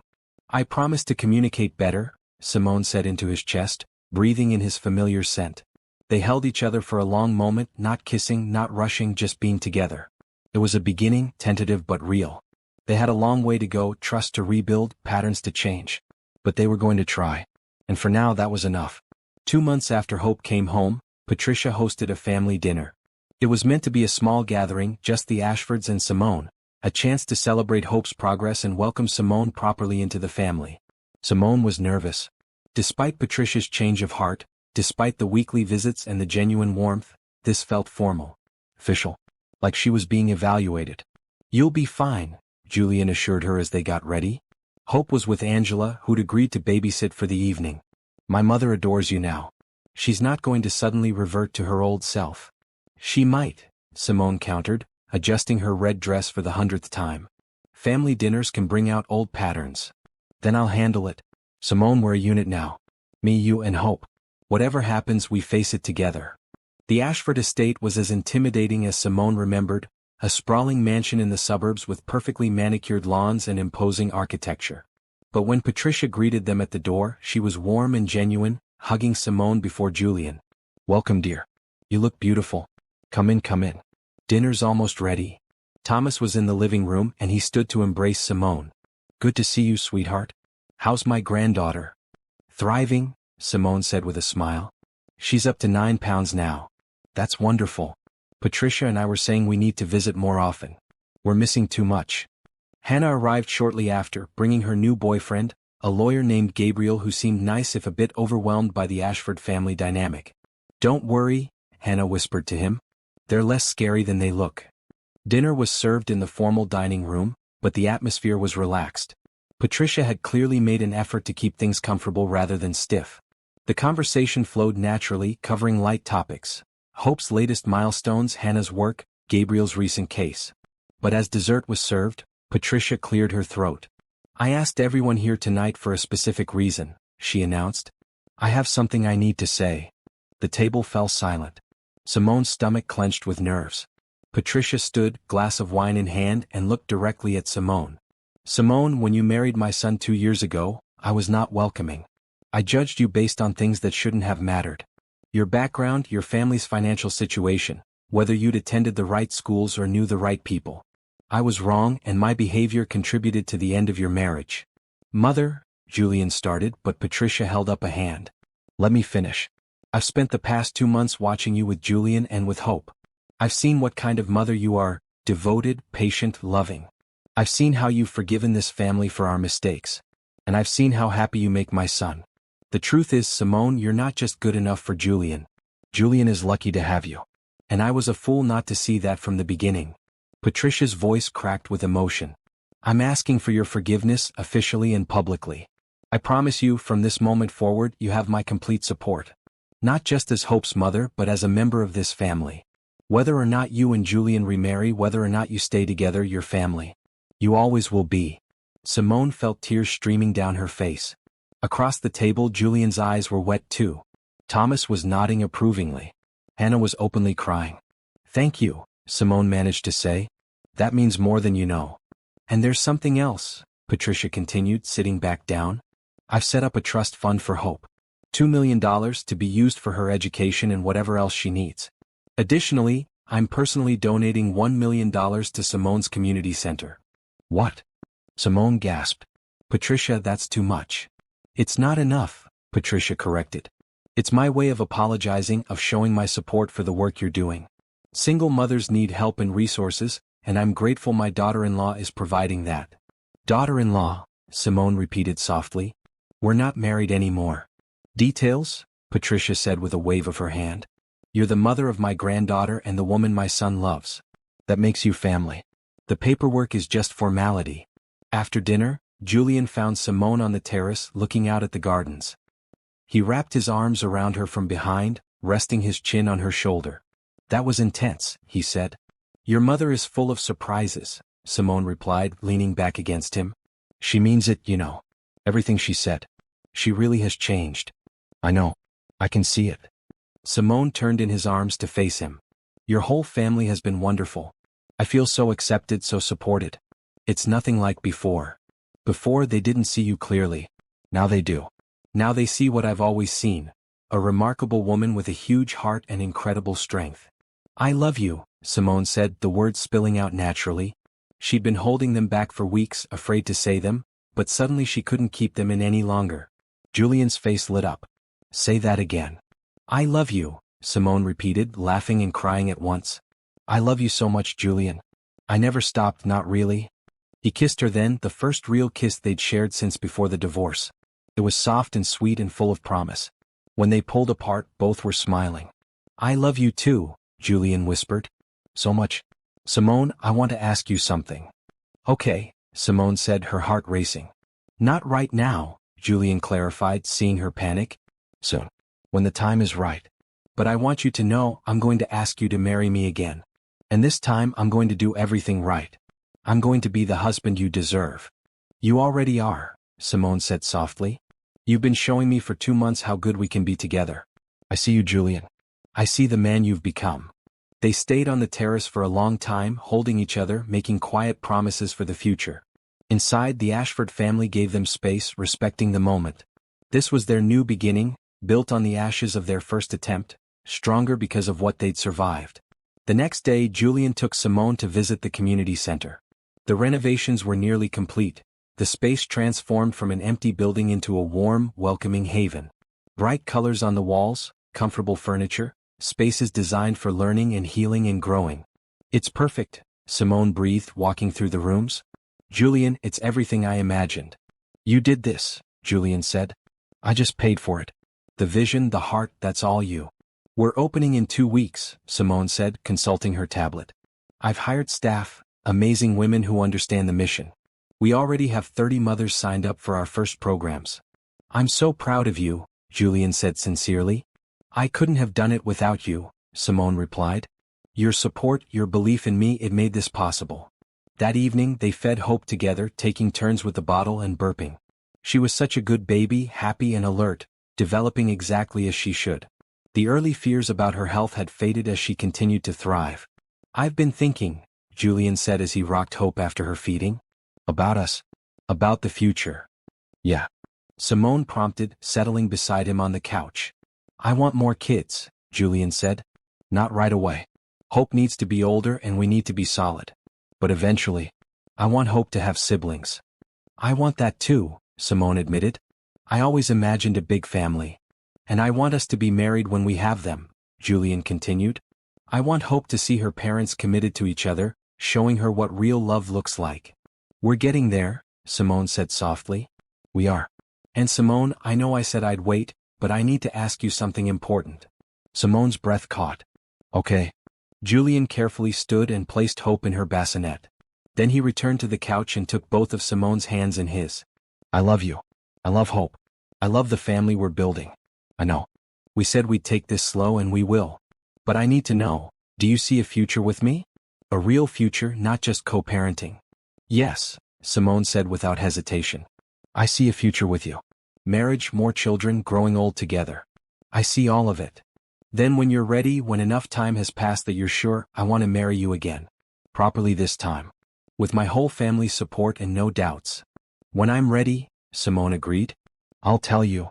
I promise to communicate better, Simone said into his chest, breathing in his familiar scent. They held each other for a long moment, not kissing, not rushing, just being together. It was a beginning, tentative but real. They had a long way to go, trust to rebuild, patterns to change. But they were going to try. And for now that was enough. 2 months after Hope came home, Patricia hosted a family dinner. It was meant to be a small gathering, just the Ashfords and Simone, a chance to celebrate Hope's progress and welcome Simone properly into the family. Simone was nervous. Despite Patricia's change of heart, despite the weekly visits and the genuine warmth, this felt formal. Official. Like she was being evaluated. You'll be fine, Julian assured her as they got ready. Hope was with Angela, who'd agreed to babysit for the evening. My mother adores you now. She's not going to suddenly revert to her old self. She might, Simone countered, adjusting her red dress for the 100th time. Family dinners can bring out old patterns. Then I'll handle it. Simone, we're a unit now. Me, you, and Hope. Whatever happens, we face it together. The Ashford estate was as intimidating as Simone remembered, a sprawling mansion in the suburbs with perfectly manicured lawns and imposing architecture. But when Patricia greeted them at the door, she was warm and genuine, hugging Simone before Julian. Welcome, dear. You look beautiful. Come in, come in. Dinner's almost ready. Thomas was in the living room and he stood to embrace Simone. Good to see you, sweetheart. How's my granddaughter? Thriving, Simone said with a smile. She's up to 9 pounds now. That's wonderful. Patricia and I were saying we need to visit more often. We're missing too much. Hannah arrived shortly after, bringing her new boyfriend, a lawyer named Gabriel who seemed nice if a bit overwhelmed by the Ashford family dynamic. "Don't worry," Hannah whispered to him. "They're less scary than they look." Dinner was served in the formal dining room, but the atmosphere was relaxed. Patricia had clearly made an effort to keep things comfortable rather than stiff. The conversation flowed naturally, covering light topics: Hope's latest milestones, Hannah's work, Gabriel's recent case. But as dessert was served, Patricia cleared her throat. "I asked everyone here tonight for a specific reason," she announced. "I have something I need to say." The table fell silent. Simone's stomach clenched with nerves. Patricia stood, glass of wine in hand, and looked directly at Simone. "Simone, when you married my son 2 years ago, I was not welcoming. I judged you based on things that shouldn't have mattered. Your background, your family's financial situation, whether you'd attended the right schools or knew the right people. I was wrong, and my behavior contributed to the end of your marriage." "Mother," Julian started, but Patricia held up a hand. "Let me finish. I've spent the past 2 months watching you with Julian and with Hope. I've seen what kind of mother you are: devoted, patient, loving. I've seen how you've forgiven this family for our mistakes. And I've seen how happy you make my son. The truth is, Simone, you're not just good enough for Julian. Julian is lucky to have you. And I was a fool not to see that from the beginning." Patricia's voice cracked with emotion. "I'm asking for your forgiveness, officially and publicly. I promise you, from this moment forward, you have my complete support. Not just as Hope's mother, but as a member of this family. Whether or not you and Julian remarry, whether or not you stay together, your family. You always will be." Simone felt tears streaming down her face. Across the table, Julian's eyes were wet too. Thomas was nodding approvingly. Hannah was openly crying. "Thank you," Simone managed to say. "That means more than you know." "And there's something else," Patricia continued, sitting back down. "I've set up a trust fund for Hope. $2 million to be used for her education and whatever else she needs. Additionally, I'm personally donating $1 million to Simone's community center." "What?" Simone gasped. "Patricia, that's too much." "It's not enough," Patricia corrected. "It's my way of apologizing, of showing my support for the work you're doing. Single mothers need help and resources, and I'm grateful my daughter-in-law is providing that." "Daughter-in-law," Simone repeated softly. "We're not married anymore." "Details?" Patricia said with a wave of her hand. "You're the mother of my granddaughter and the woman my son loves. That makes you family. The paperwork is just formality." After dinner, Julian found Simone on the terrace looking out at the gardens. He wrapped his arms around her from behind, resting his chin on her shoulder. "That was intense," he said. "Your mother is full of surprises," Simone replied, leaning back against him. "She means it, you know. Everything she said. She really has changed." "I know. I can see it." Simone turned in his arms to face him. "Your whole family has been wonderful. I feel so accepted, so supported. It's nothing like before. Before they didn't see you clearly. Now they do. Now they see what I've always seen. A remarkable woman with a huge heart and incredible strength." "I love you," Simone said, the words spilling out naturally. She'd been holding them back for weeks, afraid to say them, but suddenly she couldn't keep them in any longer. Julian's face lit up. "Say that again." "I love you," Simone repeated, laughing and crying at once. "I love you so much, Julian. I never stopped, not really." He kissed her then, the first real kiss they'd shared since before the divorce. It was soft and sweet and full of promise. When they pulled apart, both were smiling. "I love you too," Julian whispered. "So much. Simone, I want to ask you something." "Okay," Simone said, her heart racing. "Not right now," Julian clarified, seeing her panic. "Soon. When the time is right. But I want you to know I'm going to ask you to marry me again. And this time I'm going to do everything right. I'm going to be the husband you deserve." "You already are," Simone said softly. "You've been showing me for 2 months how good we can be together. I see you, Julian. I see the man you've become." They stayed on the terrace for a long time, holding each other, making quiet promises for the future. Inside, the Ashford family gave them space, respecting the moment. This was their new beginning, built on the ashes of their first attempt, stronger because of what they'd survived. The next day, Julian took Simone to visit the community center. The renovations were nearly complete, the space transformed from an empty building into a warm, welcoming haven. Bright colors on the walls, comfortable furniture, spaces designed for learning and healing and growing. "It's perfect," Simone breathed, walking through the rooms. "Julian, it's everything I imagined. You did this. Julian said. I just paid for it. The vision, the heart, that's all you. We're opening in 2 weeks, Simone said, consulting her tablet. I've hired staff, amazing women who understand the mission. We already have 30 mothers signed up for our first programs. I'm so proud of you, Julian said sincerely. I couldn't have done it without you, Simone replied. Your support, your belief in me, it made this possible. That evening they fed Hope together, taking turns with the bottle and burping. She was such a good baby, happy and alert, developing exactly as she should. The early fears about her health had faded as she continued to thrive. I've been thinking, Julian said as he rocked Hope after her feeding. About us. About the future. Yeah. Simone prompted, settling beside him on the couch. I want more kids, Julian said. Not right away. Hope needs to be older and we need to be solid. But eventually, I want Hope to have siblings. I want that too, Simone admitted. I always imagined a big family. And I want us to be married when we have them, Julian continued. I want Hope to see her parents committed to each other, showing her what real love looks like. We're getting there, Simone said softly. We are. And Simone, I know I said I'd wait, but I need to ask you something important. Simone's breath caught. Okay. Julian carefully stood and placed Hope in her bassinet. Then he returned to the couch and took both of Simone's hands in his. I love you. I love Hope. I love the family we're building. I know. We said we'd take this slow and we will. But I need to know, do you see a future with me? A real future, not just co-parenting. Yes, Simone said without hesitation. I see a future with you. Marriage, more children, growing old together. I see all of it. Then when you're ready, when enough time has passed that you're sure, I want to marry you again. Properly this time. With my whole family's support and no doubts. When I'm ready, Simone agreed. I'll tell you.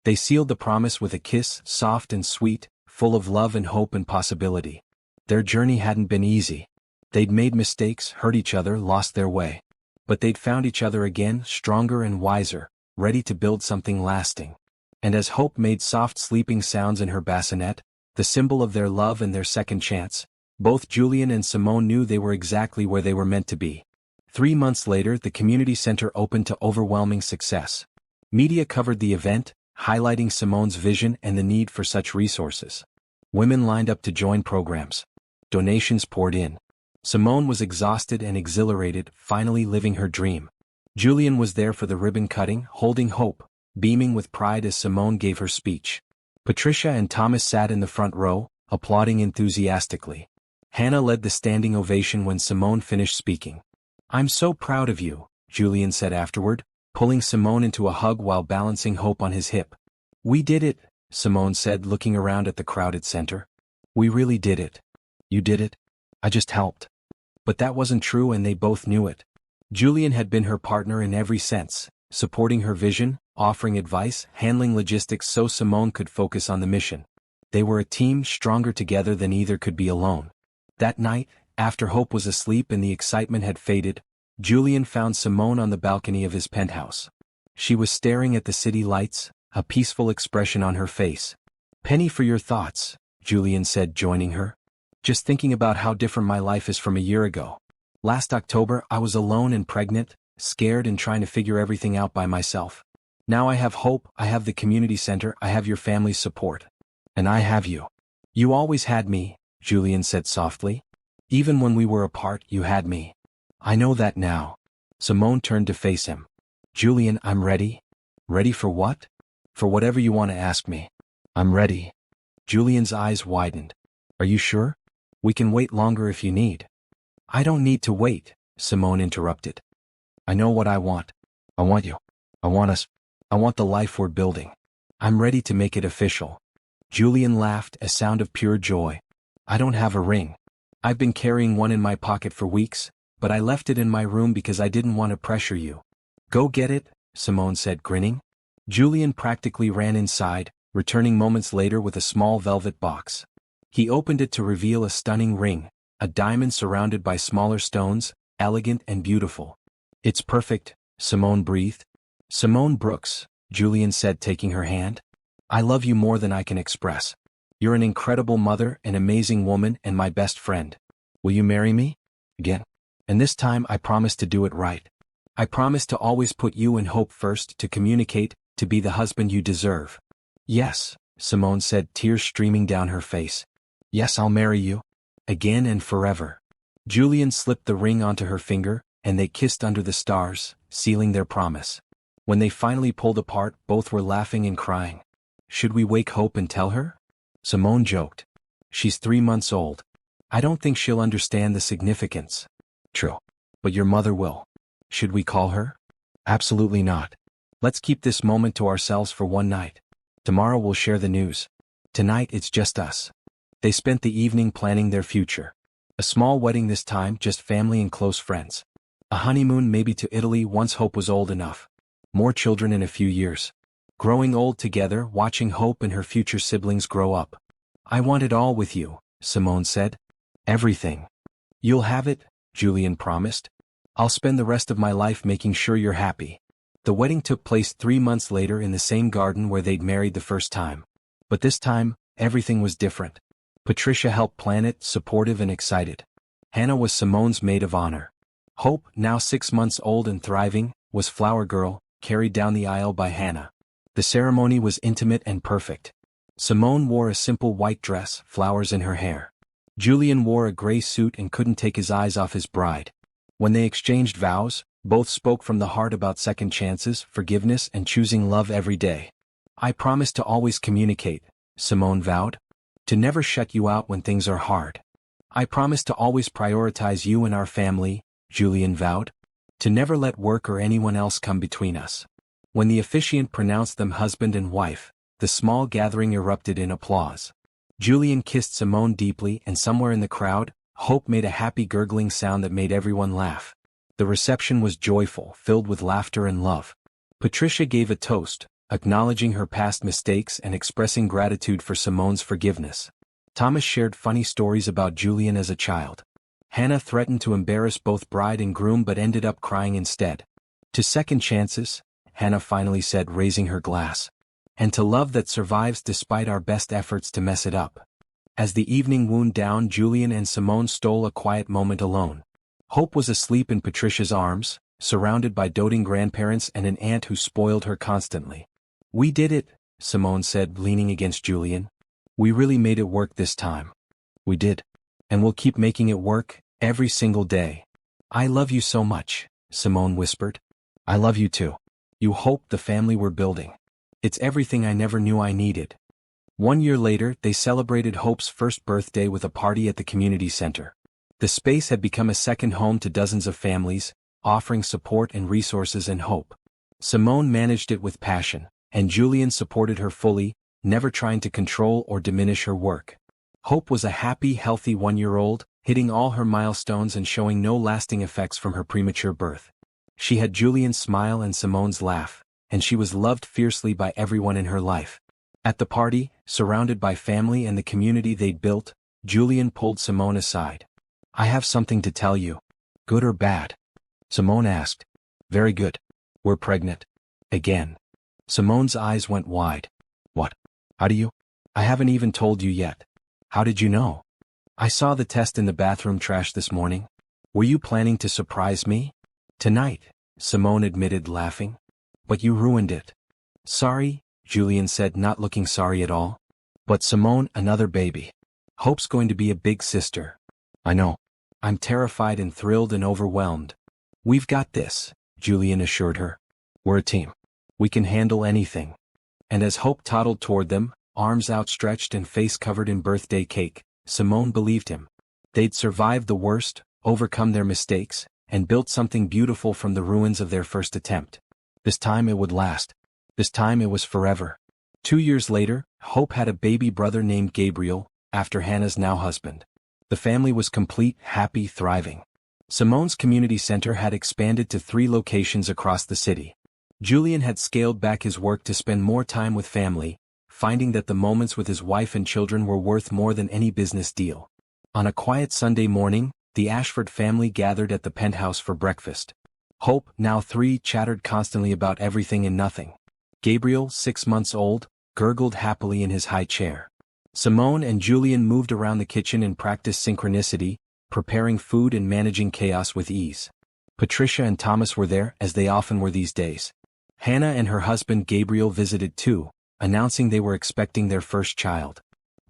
They sealed the promise with a kiss, soft and sweet, full of love and hope and possibility. Their journey hadn't been easy. They'd made mistakes, hurt each other, lost their way. But they'd found each other again, stronger and wiser, ready to build something lasting. And as Hope made soft sleeping sounds in her bassinet, the symbol of their love and their second chance, both Julian and Simone knew they were exactly where they were meant to be. 3 months later, the community center opened to overwhelming success. Media covered the event, highlighting Simone's vision and the need for such resources. Women lined up to join programs. Donations poured in. Simone was exhausted and exhilarated, finally living her dream. Julian was there for the ribbon cutting, holding Hope, beaming with pride as Simone gave her speech. Patricia and Thomas sat in the front row, applauding enthusiastically. Hannah led the standing ovation when Simone finished speaking. I'm so proud of you, Julian said afterward, pulling Simone into a hug while balancing Hope on his hip. We did it, Simone said, looking around at the crowded center. We really did it. You did it? I just helped. But that wasn't true and they both knew it. Julian had been her partner in every sense, supporting her vision, offering advice, handling logistics so Simone could focus on the mission. They were a team stronger together than either could be alone. That night, after Hope was asleep and the excitement had faded, Julian found Simone on the balcony of his penthouse. She was staring at the city lights, a peaceful expression on her face. Penny for your thoughts, Julian said, joining her. Just thinking about how different my life is from a year ago. Last October I was alone and pregnant, scared and trying to figure everything out by myself. Now I have Hope, I have the community center, I have your family's support. And I have you. You always had me, Julian said softly. Even when we were apart, you had me. I know that now. Simone turned to face him. Julian, I'm ready. Ready for what? For whatever you want to ask me. I'm ready. Julian's eyes widened. Are you sure? We can wait longer if you need. I don't need to wait, Simone interrupted. I know what I want. I want you. I want us. I want the life we're building. I'm ready to make it official. Julian laughed, a sound of pure joy. I don't have a ring. I've been carrying one in my pocket for weeks, but I left it in my room because I didn't want to pressure you. Go get it, Simone said, grinning. Julian practically ran inside, returning moments later with a small velvet box. He opened it to reveal a stunning ring, a diamond surrounded by smaller stones, elegant and beautiful. It's perfect, Simone breathed. Simone Brooks, Julian said, taking her hand. I love you more than I can express. You're an incredible mother, an amazing woman, and my best friend. Will you marry me? Again. And this time I promise to do it right. I promise to always put you and Hope first, to communicate, to be the husband you deserve. Yes, Simone said, tears streaming down her face. Yes, I'll marry you. Again and forever. Julian slipped the ring onto her finger, and they kissed under the stars, sealing their promise. When they finally pulled apart, both were laughing and crying. Should we wake Hope and tell her? Simone joked. She's 3 months old. I don't think she'll understand the significance. True. But your mother will. Should we call her? Absolutely not. Let's keep this moment to ourselves for one night. Tomorrow we'll share the news. Tonight it's just us. They spent the evening planning their future. A small wedding this time, just family and close friends. A honeymoon maybe to Italy once Hope was old enough. More children in a few years. Growing old together, watching Hope and her future siblings grow up. I want it all with you, Simone said. Everything. You'll have it, Julian promised. I'll spend the rest of my life making sure you're happy. The wedding took place 3 months later in the same garden where they'd married the first time. But this time, everything was different. Patricia helped plan it, supportive and excited. Hannah was Simone's maid of honor. Hope, now 6 months old and thriving, was flower girl, carried down the aisle by Hannah. The ceremony was intimate and perfect. Simone wore a simple white dress, flowers in her hair. Julian wore a gray suit and couldn't take his eyes off his bride. When they exchanged vows, both spoke from the heart about second chances, forgiveness and choosing love every day. I promise to always communicate, Simone vowed. To never shut you out when things are hard. I promise to always prioritize you and our family, Julian vowed. To never let work or anyone else come between us. When the officiant pronounced them husband and wife, the small gathering erupted in applause. Julian kissed Simone deeply, and somewhere in the crowd, Hope made a happy gurgling sound that made everyone laugh. The reception was joyful, filled with laughter and love. Patricia gave a toast, acknowledging her past mistakes and expressing gratitude for Simone's forgiveness. Thomas shared funny stories about Julian as a child. Hannah threatened to embarrass both bride and groom but ended up crying instead. To second chances, Hannah finally said, raising her glass. And to love that survives despite our best efforts to mess it up. As the evening wound down, Julian and Simone stole a quiet moment alone. Hope was asleep in Patricia's arms, surrounded by doting grandparents and an aunt who spoiled her constantly. We did it, Simone said, leaning against Julian. We really made it work this time. We did. And we'll keep making it work, every single day. I love you so much, Simone whispered. I love you too. You Hope, the family we're building. It's everything I never knew I needed. 1 year later, they celebrated Hope's first birthday with a party at the community center. The space had become a second home to dozens of families, offering support and resources and hope. Simone managed it with passion, and Julian supported her fully, never trying to control or diminish her work. Hope was a happy, healthy 1-year-old, hitting all her milestones and showing no lasting effects from her premature birth. She had Julian's smile and Simone's laugh, and she was loved fiercely by everyone in her life. At the party, surrounded by family and the community they'd built, Julian pulled Simone aside. I have something to tell you. Good or bad? Simone asked. Very good. We're pregnant. Again. Simone's eyes went wide. What? How do you? I haven't even told you yet. How did you know? I saw the test in the bathroom trash this morning. Were you planning to surprise me? Tonight, Simone admitted, laughing. But you ruined it. Sorry, Julian said, not looking sorry at all. But Simone, another baby. Hope's going to be a big sister. I know. I'm terrified and thrilled and overwhelmed. We've got this, Julian assured her. We're a team. We can handle anything. And as Hope toddled toward them, arms outstretched and face covered in birthday cake, Simone believed him. They'd survived the worst, overcome their mistakes, and built something beautiful from the ruins of their first attempt. This time it would last. This time it was forever. 2 years later, Hope had a baby brother named Gabriel, after Hannah's now husband. The family was complete, happy, thriving. Simone's community center had expanded to 3 locations across the city. Julian had scaled back his work to spend more time with family, finding that the moments with his wife and children were worth more than any business deal. On a quiet Sunday morning, the Ashford family gathered at the penthouse for breakfast. Hope, now 3, chattered constantly about everything and nothing. Gabriel, 6 months old, gurgled happily in his high chair. Simone and Julian moved around the kitchen and practiced synchronicity, preparing food and managing chaos with ease. Patricia and Thomas were there, as they often were these days. Hannah and her husband Gabriel visited too, announcing they were expecting their first child.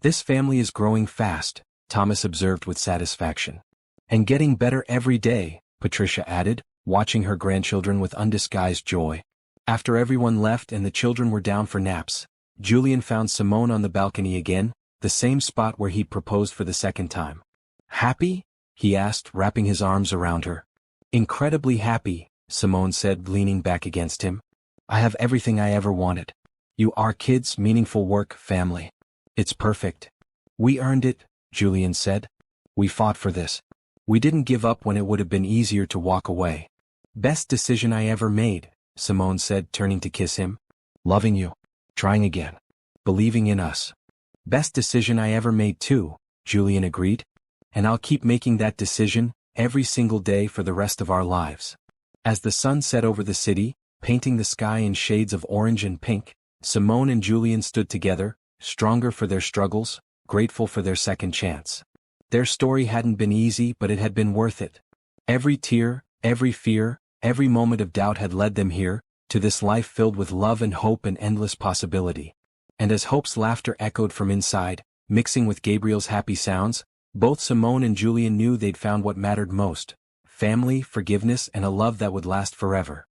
"This family is growing fast," Thomas observed with satisfaction. "And getting better every day," Patricia added, watching her grandchildren with undisguised joy. After everyone left and the children were down for naps, Julian found Simone on the balcony again, the same spot where he'd proposed for the second time. "Happy?" he asked, wrapping his arms around her. "Incredibly happy," Simone said, leaning back against him. "I have everything I ever wanted. You are kids, meaningful work, family. It's perfect." "We earned it," Julian said. "We fought for this. We didn't give up when it would have been easier to walk away." "Best decision I ever made," Simone said, turning to kiss him. "Loving you. Trying again. Believing in us." "Best decision I ever made too," Julian agreed. "And I'll keep making that decision, every single day for the rest of our lives." As the sun set over the city, painting the sky in shades of orange and pink, Simone and Julian stood together, stronger for their struggles, grateful for their second chance. Their story hadn't been easy, but it had been worth it. Every tear, every fear, every moment of doubt had led them here, to this life filled with love and hope and endless possibility. And as Hope's laughter echoed from inside, mixing with Gabriel's happy sounds, both Simone and Julian knew they'd found what mattered most: family, forgiveness, and a love that would last forever.